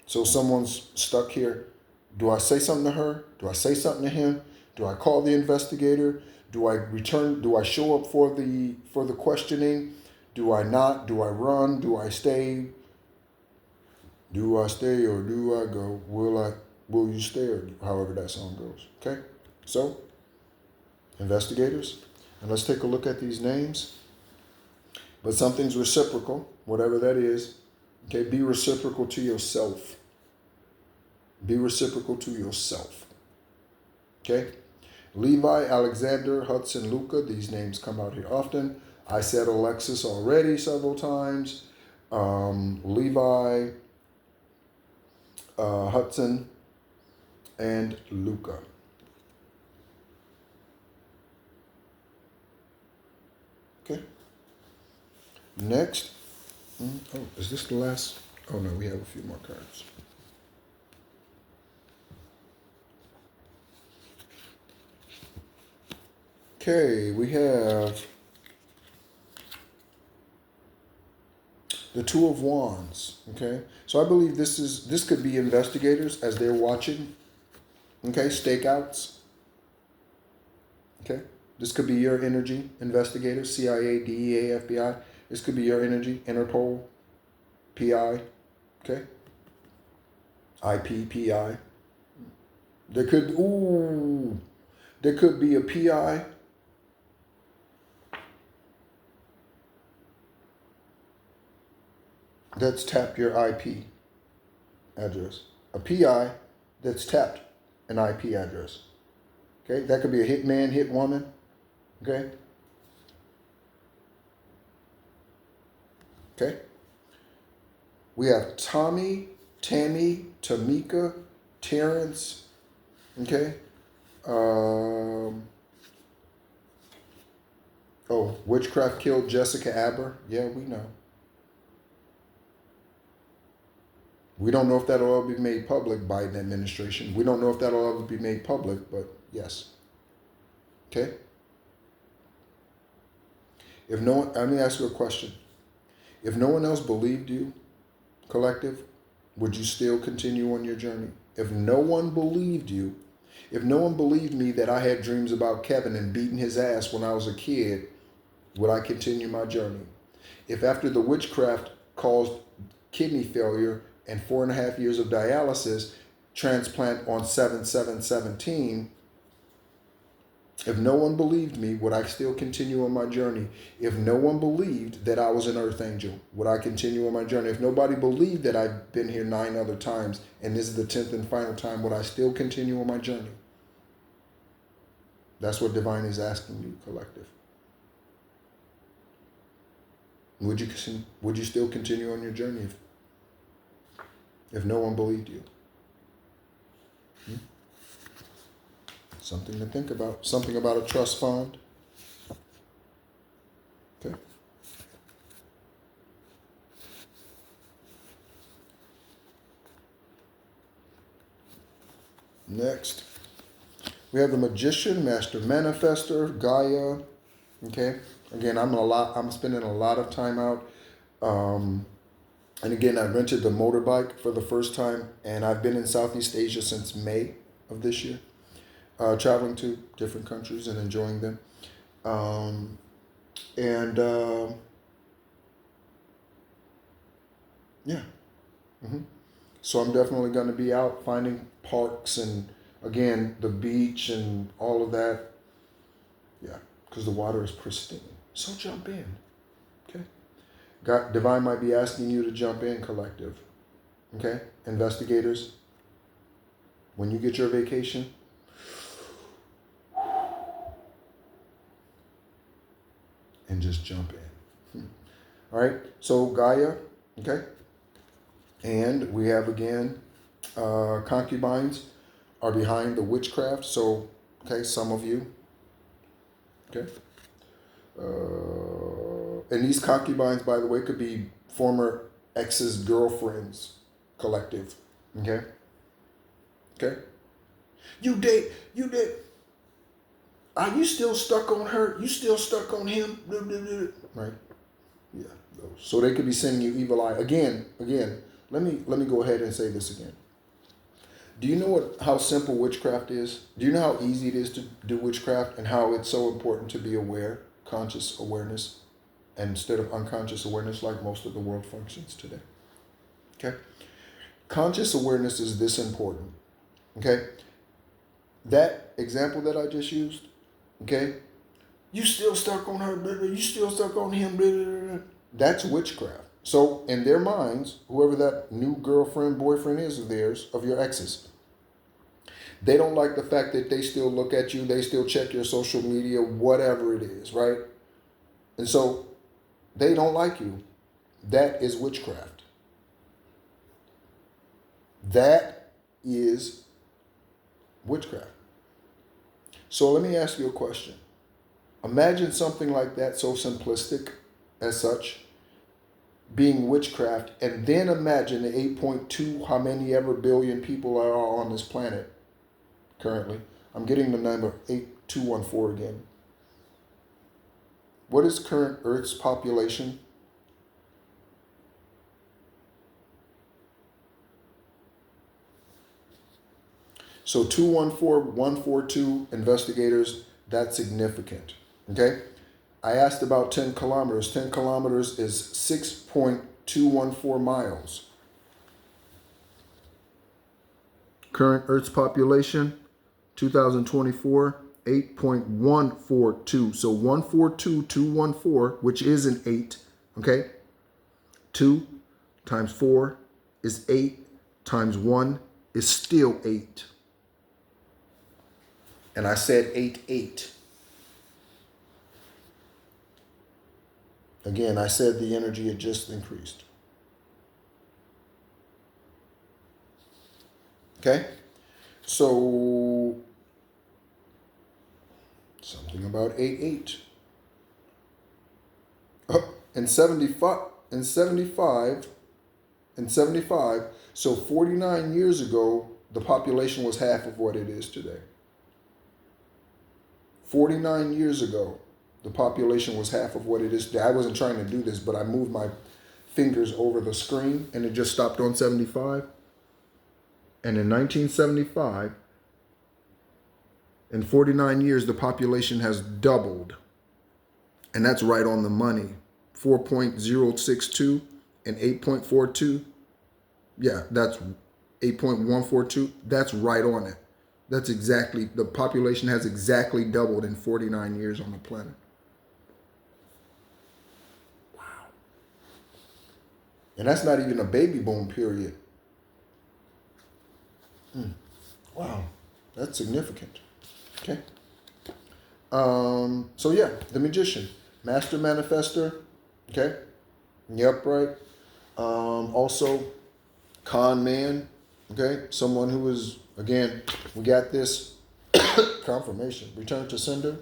So someone's stuck here. Do I say something to her? Do I say something to him? Do I call the investigator? Do I show up for the questioning? Do I not? Do I run? Do I stay? Do I stay or do I go? Will you stay or however that song goes? Okay? So, investigators, and let's take a look at these names. But something's reciprocal, whatever that is. Okay, be reciprocal to yourself. Be reciprocal to yourself. Okay? Levi, Alexander, Hudson, Luca, these names come out here often. I said Alexis already several times. Levi, Hudson, and Luca. Okay. Next. Oh, is this the last? Oh no, we have a few more cards. Okay, we have the Two of Wands. Okay, so I believe this could be investigators as they're watching. Okay, stakeouts. Okay, this could be your energy, investigators, CIA, DEA, FBI. This could be your energy, Interpol, PI. Okay, IPPI. There could be a PI that's tapped your IP address. A PI that's tapped an IP address. Okay, that could be a hitman, hit woman. Okay. Okay. We have Tommy, Tammy, Tamika, Terrence. Okay. Oh, witchcraft killed Jessica Aber. Yeah, we know. We don't know if that'll ever be made public, Biden administration. We don't know if that'll ever be made public, but yes. Okay? If no one, let me ask you a question. If no one else believed you, collective, would you still continue on your journey? If no one believed you, if no one believed me that I had dreams about Kevin and beating his ass when I was a kid, would I continue my journey? If after the witchcraft caused kidney failure and 4.5 years of dialysis, transplant on 7/7/17, if no one believed me, would I still continue on my journey? If no one believed that I was an earth angel, would I continue on my journey? If nobody believed that I've been here 9 other times and this is the 10th and final time, would I still continue on my journey? That's what divine is asking you, collective. Would you still continue on your journey if no one believed you? Something to think about. Something about a trust fund. Okay. Next, we have the Magician, Master Manifester, Gaia. Okay. Again, I'm spending a lot of time out. And again, I rented the motorbike for the first time, and I've been in Southeast Asia since May of this year, traveling to different countries and enjoying them. Yeah. So I'm definitely going to be out finding parks and, again, the beach and all of that. Yeah, because the water is pristine. So jump in. Okay. God, divine might be asking you to jump in, collective. Okay? Investigators, when you get your vacation, and just jump in. All right? So Gaia, okay? And we have, again, concubines are behind the witchcraft. So, okay, some of you, okay? And these concubines, by the way, could be former exes' girlfriends, collective. Okay? Okay? You did. Are you still stuck on her? You still stuck on him? Right? Yeah. So they could be sending you evil eye. Again, let me go ahead and say this again. Do you know how simple witchcraft is? Do you know how easy it is to do witchcraft and how it's so important to be aware, conscious awareness, and instead of unconscious awareness like most of the world functions today? Okay? Conscious awareness is this important. Okay? That example that I just used, okay? You still stuck on her, you still stuck on him, that's witchcraft. So in their minds, whoever that new girlfriend, boyfriend is of theirs, of your exes, they don't like the fact that they still look at you, they still check your social media, whatever it is, right? And so they don't like you. That is witchcraft. That is witchcraft. So let me ask you a question. Imagine something like that, so simplistic as such, being witchcraft, and then imagine the 8.2 how many ever billion people are on this planet currently. I'm getting the number 8214 again. What is current Earth's population? So 214142 investigators, that's significant. Okay? I asked about 10 kilometers. 10 kilometers is 6.214 miles. Current Earth's population, 2024, 8.142. So 142214, which is an 8, okay? 2 times 4 is 8, times 1 is still 8. And I said 8. Again, I said the energy had just increased. Okay? So, something about 8. Oh, and 75, so 49 years ago, the population was half of what it is today. 49 years ago, the population was half of what it is today. I wasn't trying to do this, but I moved my fingers over the screen and it just stopped on 75. And in 1975, in 49 years, the population has doubled. And that's right on the money. 4.062 and 8.42. Yeah, that's 8.142. That's right on it. That's exactly, the population has exactly doubled in 49 years on the planet. Wow. And that's not even a baby boom period. Wow, that's significant. Okay. So yeah, the magician, master manifester. Okay. Yep, right. Also, con man. Okay, someone who is, again, we got this confirmation. Return to sender.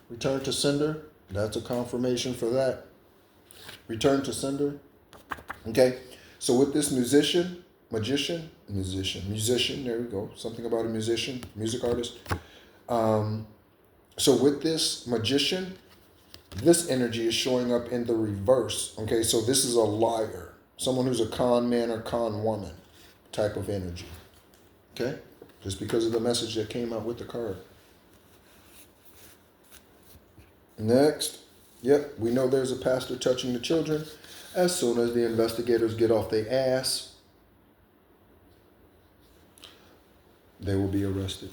Return to sender. That's a confirmation for that. Return to sender. Okay. So with this musician, there we go. Something about a musician, music artist. So with this magician, this energy is showing up in the reverse. Okay, so this is a liar, someone who's a con man or con woman type of energy. Okay, just because of the message that came out with the card. Next, yep, we know there's a pastor touching the children. As soon as the investigators get off their ass, they will be arrested.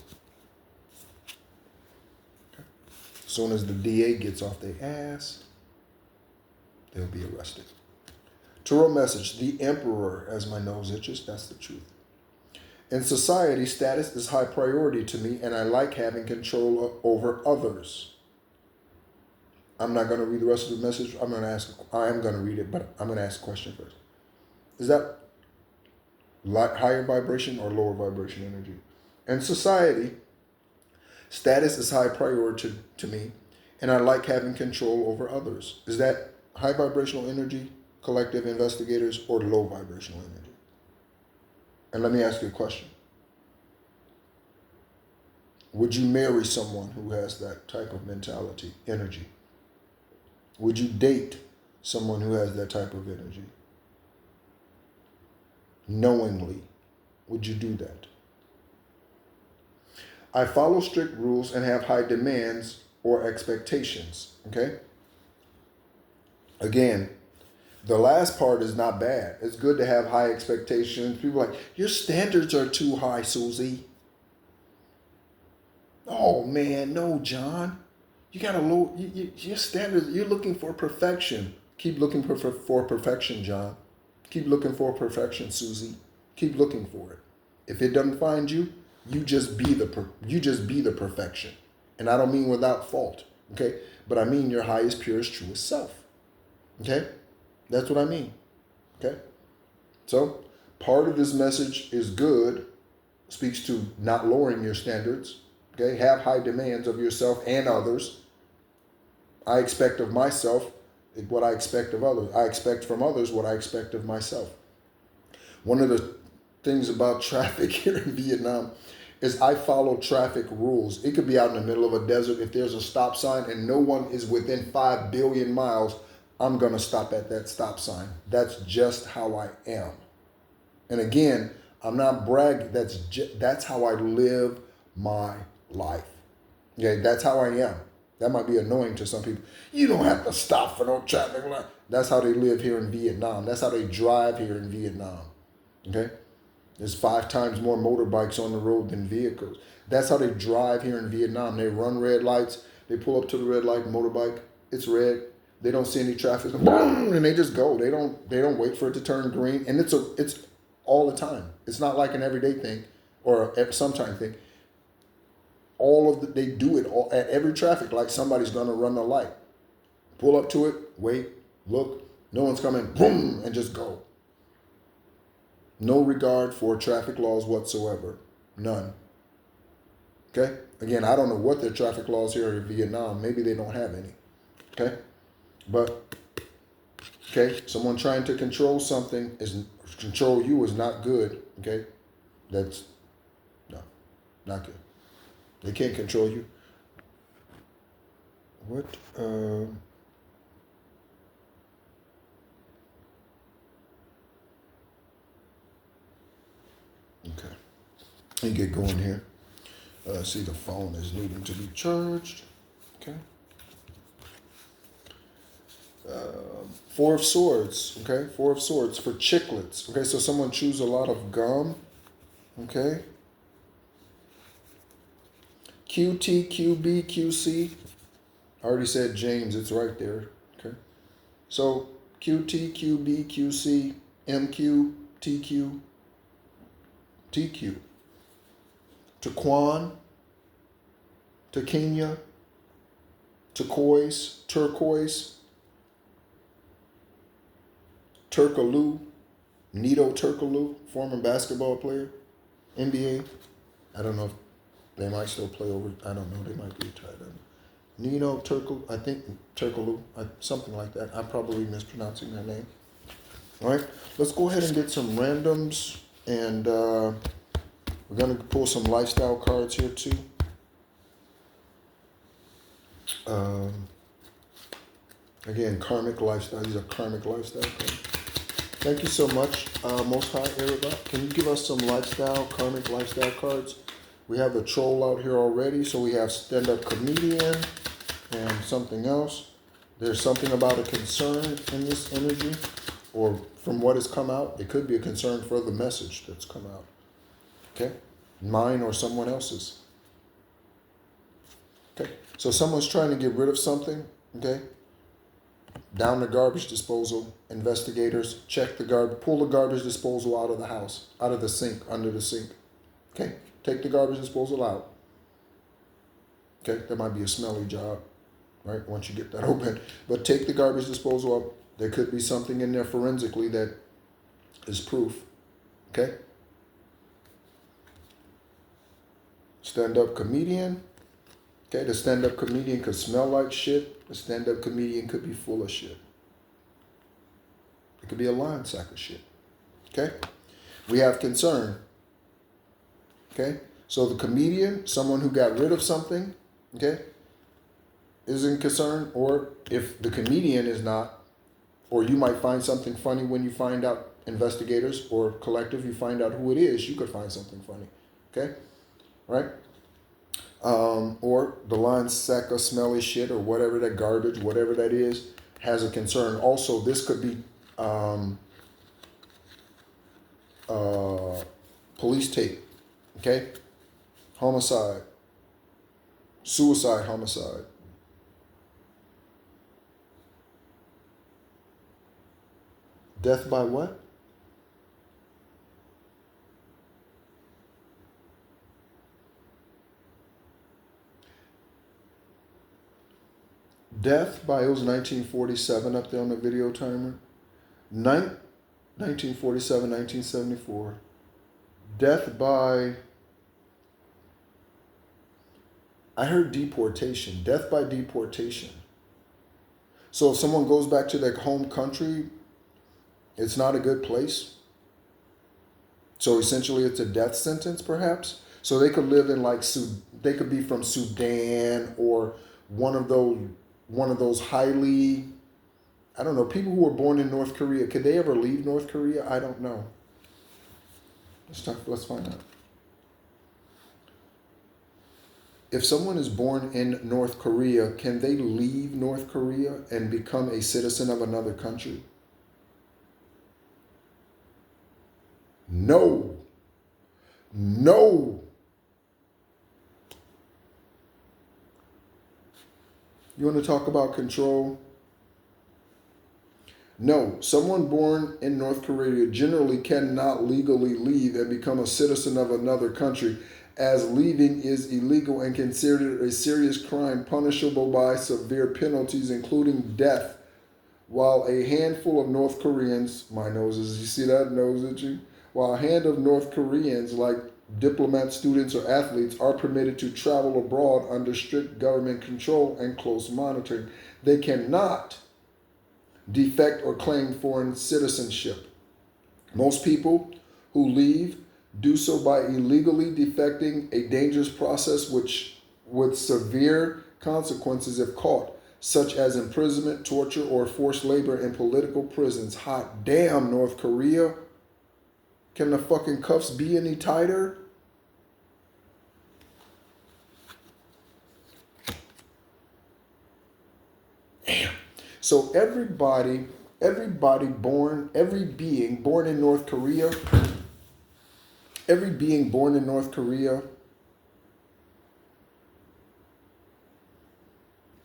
As soon as the DA gets off their ass, they'll be arrested. Tarot message, the emperor, as my nose itches, that's the truth. In society, status is high priority to me, and I like having control over others. I'm not going to read the rest of the message. I am going to read it, but I'm going to ask a question first. Is that higher vibration or lower vibration energy? In society, status is high priority to me, and I like having control over others. Is that high vibrational energy, collective investigators, or low vibrational energy? And let me ask you a question. Would you marry someone who has that type of mentality, energy? Would you date someone who has that type of energy? Knowingly, would you do that? I follow strict rules and have high demands or expectations, okay? Again, the last part is not bad. It's good to have high expectations. People are like, your standards are too high, Susie. Oh man, no, John. You got to low, your standards, you're looking for perfection. Keep looking for perfection, John. Keep looking for perfection, Susie. Keep looking for it. If it doesn't find you, you just be the perfection. And I don't mean without fault, okay? But I mean your highest, purest, truest self. Okay? That's what I mean. Okay? So, part of this message is good. speaks to not lowering your standards. Okay, have high demands of yourself and others. I expect of myself what I expect of others. I expect from others what I expect of myself. One of the things about traffic here in Vietnam is I follow traffic rules. It could be out in the middle of a desert. If there's a stop sign and no one is within 5 billion miles, I'm going to stop at that stop sign. That's just how I am. And again, I'm not bragging. That's how I live my life. Okay, that's how I am. That might be annoying to some people. You don't have to stop for no traffic light. That's how they live here in Vietnam. That's how they drive here in Vietnam. Okay? There's 5 times more motorbikes on the road than vehicles. That's how they drive here in Vietnam. They run red lights. They pull up to the red light, motorbike. It's red. They don't see any traffic, and they just go. They don't wait for it to turn green, and it's all the time. It's not like an everyday thing or a sometime thing. They do it all at every traffic light. Somebody's gonna run the light. Pull up to it, wait, look. No one's coming, boom, and just go. No regard for traffic laws whatsoever. None. Okay? Again, I don't know what their traffic laws here in Vietnam. Maybe they don't have any. Okay? But, okay, someone trying to control control you is not good. Okay? That's, no, not good. They can't control you. What, okay. Let me get going here. See, the phone is needing to be charged. Okay. 4 of Swords. Okay. 4 of Swords for chiclets. Okay. So someone chews a lot of gum. Okay. QT, QB, QC. I already said James. It's right there. Okay. So QT, QB, QC, MQ, TQ, TQ. Taquan, Taquina, turquoise, Turkaloo, Nito Turkaloo, former basketball player, NBA. I don't know if they might still play over. I don't know. They might be retired. Nino Turkaloo, I think Turkaloo, something like that. I'm probably mispronouncing their name. All right, let's go ahead and get some randoms, and we're going to pull some lifestyle cards here too. Again, karmic lifestyle. These are karmic lifestyle cards. Thank you so much, Most High Arabot. Can you give us some karmic lifestyle cards? We have a troll out here already, so we have stand-up comedian and something else. There's something about a concern in this energy, or from what has come out. It could be a concern for the message that's come out. Okay? Mine or someone else's. Okay? So someone's trying to get rid of something, okay? Down the garbage disposal. Investigators, check the garbage, pull the garbage disposal out of the house, out of the sink, under the sink. Okay? Take the garbage disposal out. Okay? That might be a smelly job, right? Once you get that open. But take the garbage disposal up. There could be something in there forensically that is proof. Okay? Stand-up comedian. Okay, the stand-up comedian could smell like shit. The stand-up comedian could be full of shit. It could be a lying sack of shit. Okay? We have concern. Okay? So the comedian, someone who got rid of something, okay, isn't concerned. Or if the comedian is not, or you might find something funny when you find out, investigators or collective, you find out who it is, you could find something funny. Okay? Right? Or the lying sack of smelly shit or whatever that garbage, whatever that is, has a concern. Also, this could be police tape, okay? Homicide, suicide, homicide. Death by what? Death by, it was 1947 up there on the video timer. 1947, 1974. Death by I heard deportation, death by deportation. So if someone goes back to their home country, it's not a good place. So essentially, it's a death sentence, perhaps. So they could live in like they could be from Sudan or one of those highly, I don't know, people who were born in North Korea. Could they ever leave North Korea? I don't know. Let's find out. If someone is born in North Korea, can they leave North Korea and become a citizen of another country? No. No. You want to talk about control? No. Someone born in North Korea generally cannot legally leave and become a citizen of another country, as leaving is illegal and considered a serious crime punishable by severe penalties, including death. While a handful of North Koreans, my nose is, you see that nose itchy? While a hand of North Koreans, like diplomats, students, or athletes, are permitted to travel abroad under strict government control and close monitoring, they cannot defect or claim foreign citizenship. Most people who leave do so by illegally defecting, a dangerous process which with severe consequences if caught, such as imprisonment, torture, or forced labor in political prisons. Hot damn, North Korea. Can the fucking cuffs be any tighter? Damn. So every being born in North Korea, every being born in North Korea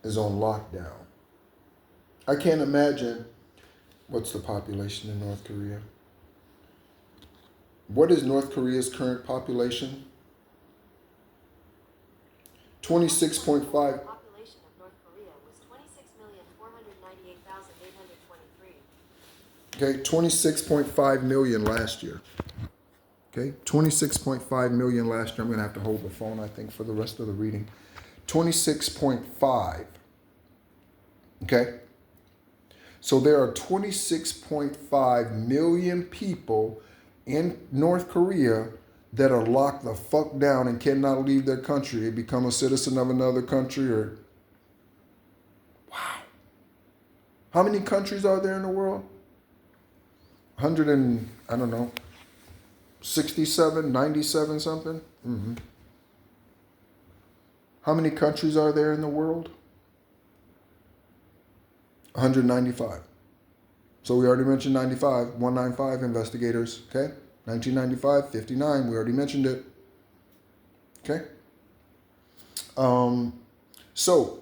is on lockdown. I can't imagine what's the population in North Korea. What is North Korea's current population? 26.5. Population of North Korea was 26,498,823. Okay, 26.5 million last year. Okay, 26.5 million last year. I'm going to have to hold the phone, I think, for the rest of the reading. 26.5. Okay? So there are 26.5 million people in North Korea that are locked the fuck down and cannot leave their country and become a citizen of another country or... Wow. How many countries are there in the world? 100 and, I don't know, 67, 97 something? Mm-hmm. How many countries are there in the world? 195. So we already mentioned 95, 195 investigators, okay? 1995, 59, we already mentioned it. Okay? So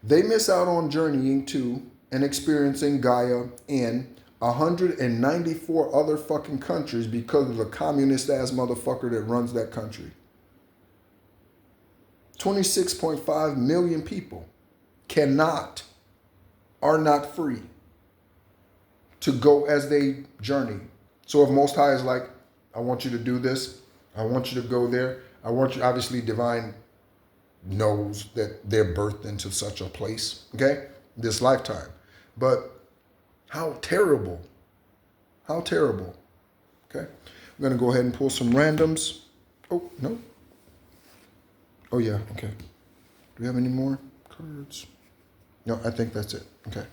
they miss out on journeying to and experiencing Gaia in 194 other fucking countries because of the communist ass motherfucker that runs that country. 26.5 million people are not free to go as they journey. So if Most High is like, I want you to do this, I want you to go there, I want you, obviously divine knows that they're birthed into such a place, okay, this lifetime. But how terrible, okay? I'm gonna go ahead and pull some randoms. Oh, no. Oh yeah, okay. Do we have any more cards? No, I think that's it, okay.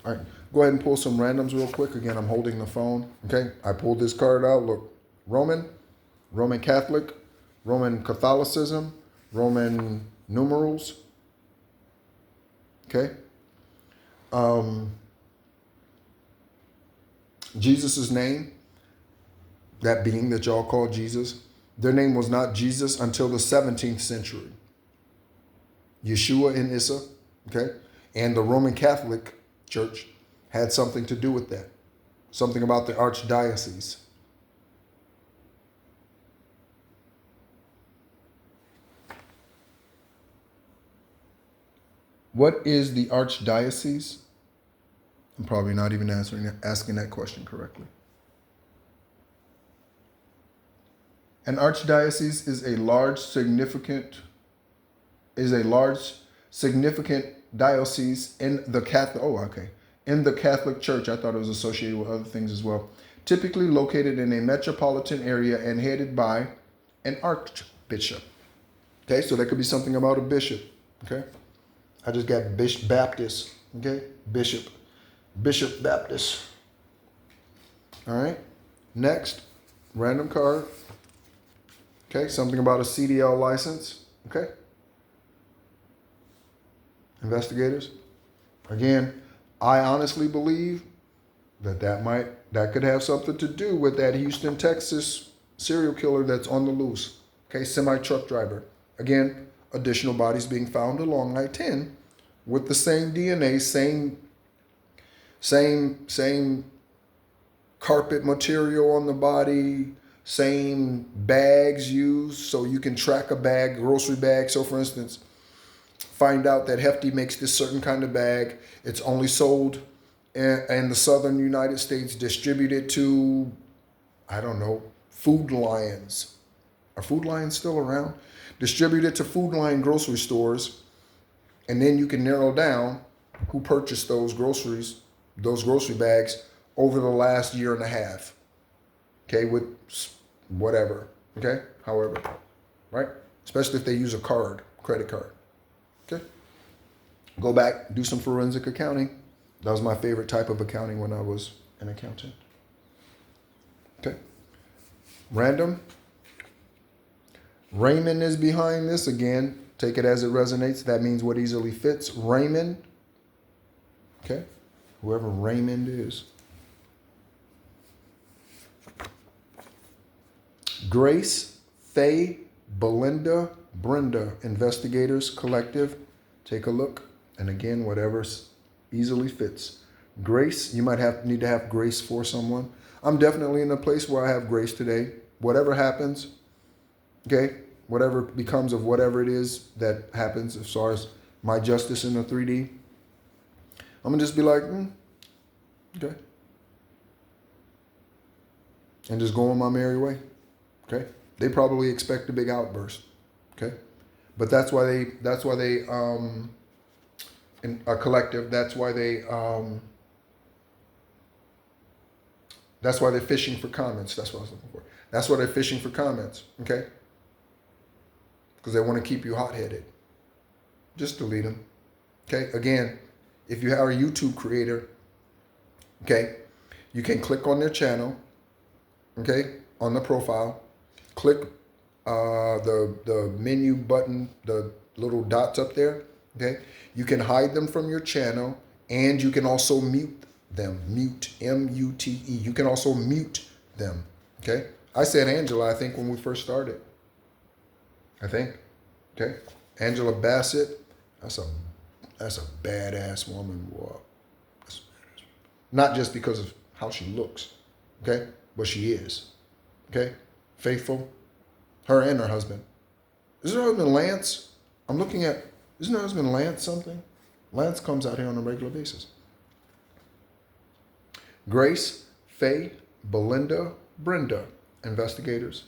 All right, go ahead and pull some randoms real quick. Again, I'm holding the phone, okay? I pulled this card out, look. Roman Catholic, Roman Catholicism, Roman numerals, okay? Jesus' name, that being that y'all call Jesus, their name was not Jesus until the 17th century. Yeshua and Issa, okay? And the Roman Catholic Church had something to do with that. Something about the archdiocese. What is the archdiocese? I'm probably not even asking that question correctly. An archdiocese is a large, significant is a large, significant diocese in the Catholic. Oh, okay. In the Catholic Church. I thought it was associated with other things as well. Typically located in a metropolitan area and headed by an archbishop. Okay, so that could be something about a bishop. Okay, I just got Bishop Baptist. Okay, Bishop Baptist. All right, next, random card. Okay, something about a CDL license. Okay, investigators. Again, I honestly believe that could have something to do with that Houston, Texas serial killer that's on the loose. Okay, semi-truck driver. Again, additional bodies being found along I-10 with the same DNA, same carpet material on the body, same bags used, so you can track a bag, grocery bag. So for instance, find out that Hefty makes this certain kind of bag. It's only sold in the southern United States, distributed to, I don't know, Food Lions. Are Food Lions still around? Distributed to Food Lion grocery stores, and then you can narrow down who purchased those grocery bags over the last year and a half. Okay, with whatever. Okay, however, right? Especially if they use a credit card. Okay, go back, do some forensic accounting. That was my favorite type of accounting when I was an accountant. Okay, random. Raymond is behind this again. Take it as it resonates. That means what easily fits. Raymond. Okay, whoever Raymond is. Grace, Faye, Belinda, Brenda, Investigators Collective. Take a look. And again, whatever easily fits. Grace, you might need to have grace for someone. I'm definitely in a place where I have grace today. Whatever happens, okay, whatever becomes of whatever it is that happens as far as my justice in the 3D, I'm going to just be like, okay. And just go on my merry way. Okay, they probably expect a big outburst. Okay, but that's why they in a collective. That's why they're fishing for comments. That's what I was looking for. That's why they're fishing for comments. Okay, because they want to keep you hot-headed. Just delete them. Okay. Again, if you are a YouTube creator, okay, you can click on their channel. Okay, on the profile. Click the menu button, the little dots up there. Okay, you can hide them from your channel, and you can also mute them. Mute, M-U-T-E. You can also mute them. Okay, I said Angela, I think, when we first started. I think. Okay, Angela Bassett. That's a badass woman. Wow. Not just because of how she looks, okay, but she is. Okay, faithful. Her and her husband. Is her husband Lance? I'm looking at, isn't her husband Lance something? Lance comes out here on a regular basis. Grace, Faye, Belinda, Brenda, investigators.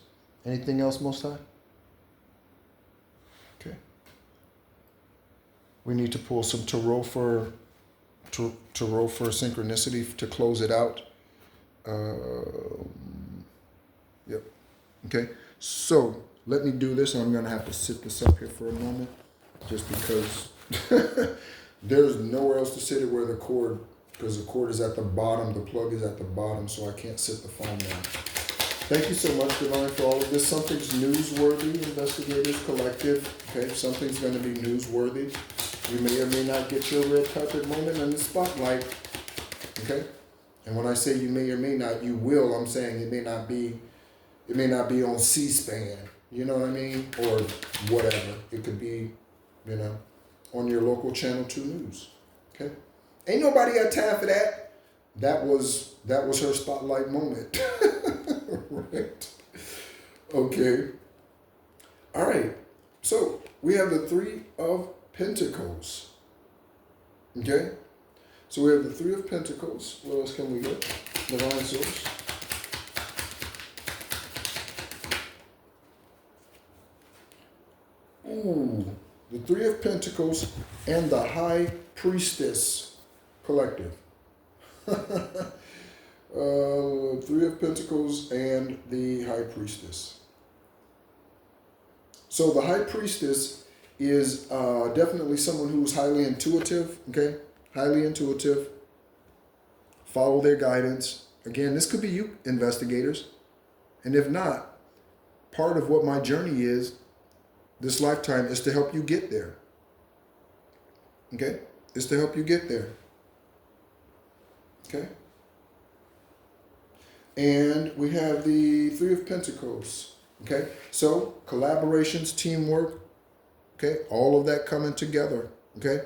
Anything else, Most High? Okay. We need to pull some tarot for synchronicity to close it out. Yep. Okay. So let me do this, and I'm going to have to sit this up here for a moment, just because there's nowhere else to sit it where because the cord is at the bottom, the plug is at the bottom, so I can't sit the phone down. Thank you so much, Divine, for all of this. Something's newsworthy, Investigators Collective. Okay, something's going to be newsworthy. You may or may not get your red carpet moment in the spotlight. Okay, and when I say you may or may not, you will. I'm saying it may not be on C-SPAN, you know what I mean? Or whatever. It could be, on your local Channel 2 News. Okay? Ain't nobody got time for that. That was her spotlight moment. Right? Okay. All right. So we have the Three of Pentacles. Okay? So we have the Three of Pentacles. What else can we get? Divine Source. Ooh, The Three of Pentacles and the High Priestess collective. Three of Pentacles and the High Priestess. So the High Priestess is definitely someone who's highly intuitive, okay? Highly intuitive. Follow their guidance. Again, this could be you, investigators. And if not, part of what my journey is this lifetime is to help you get there. Okay? Is to help you get there. Okay? And we have the Three of Pentacles. Okay? So, collaborations, teamwork, okay? All of that coming together. Okay?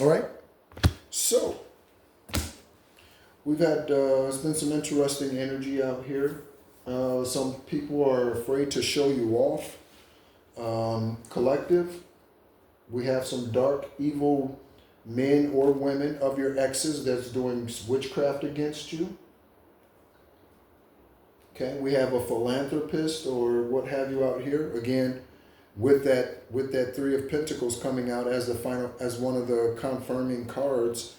All right? So, we've had, it's been some interesting energy out here. Some people are afraid to show you off. Collective, we have some dark, evil men or women of your exes that's doing witchcraft against you. Okay, we have a philanthropist or what have you out here. Again, with that Three of Pentacles coming out as the final, as one of the confirming cards.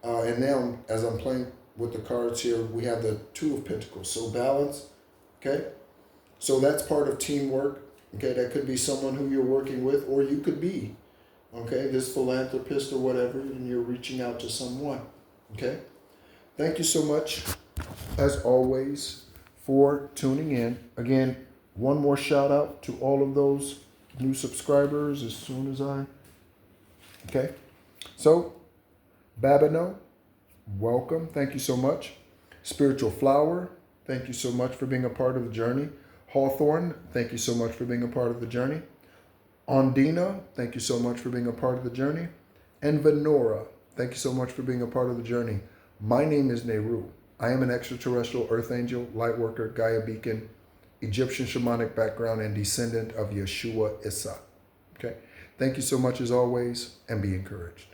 And now, as I'm playing with the cards here, we have the Two of Pentacles. So balance, okay? So that's part of teamwork, okay? That could be someone who you're working with, or you could be, okay? This philanthropist or whatever, and you're reaching out to someone, okay? Thank you so much, as always, for tuning in. Again, one more shout out to all of those new subscribers as soon as okay? So, Babino, welcome. Thank you so much. Spiritual Flower, thank you so much for being a part of the journey. Hawthorne, thank you so much for being a part of the journey. Ondina, thank you so much for being a part of the journey. And Venora, thank you so much for being a part of the journey. My name is Nehru. I am an extraterrestrial earth angel, light worker, Gaia beacon, Egyptian shamanic background, and descendant of Yeshua Issa. Okay. Thank you so much as always, and be encouraged.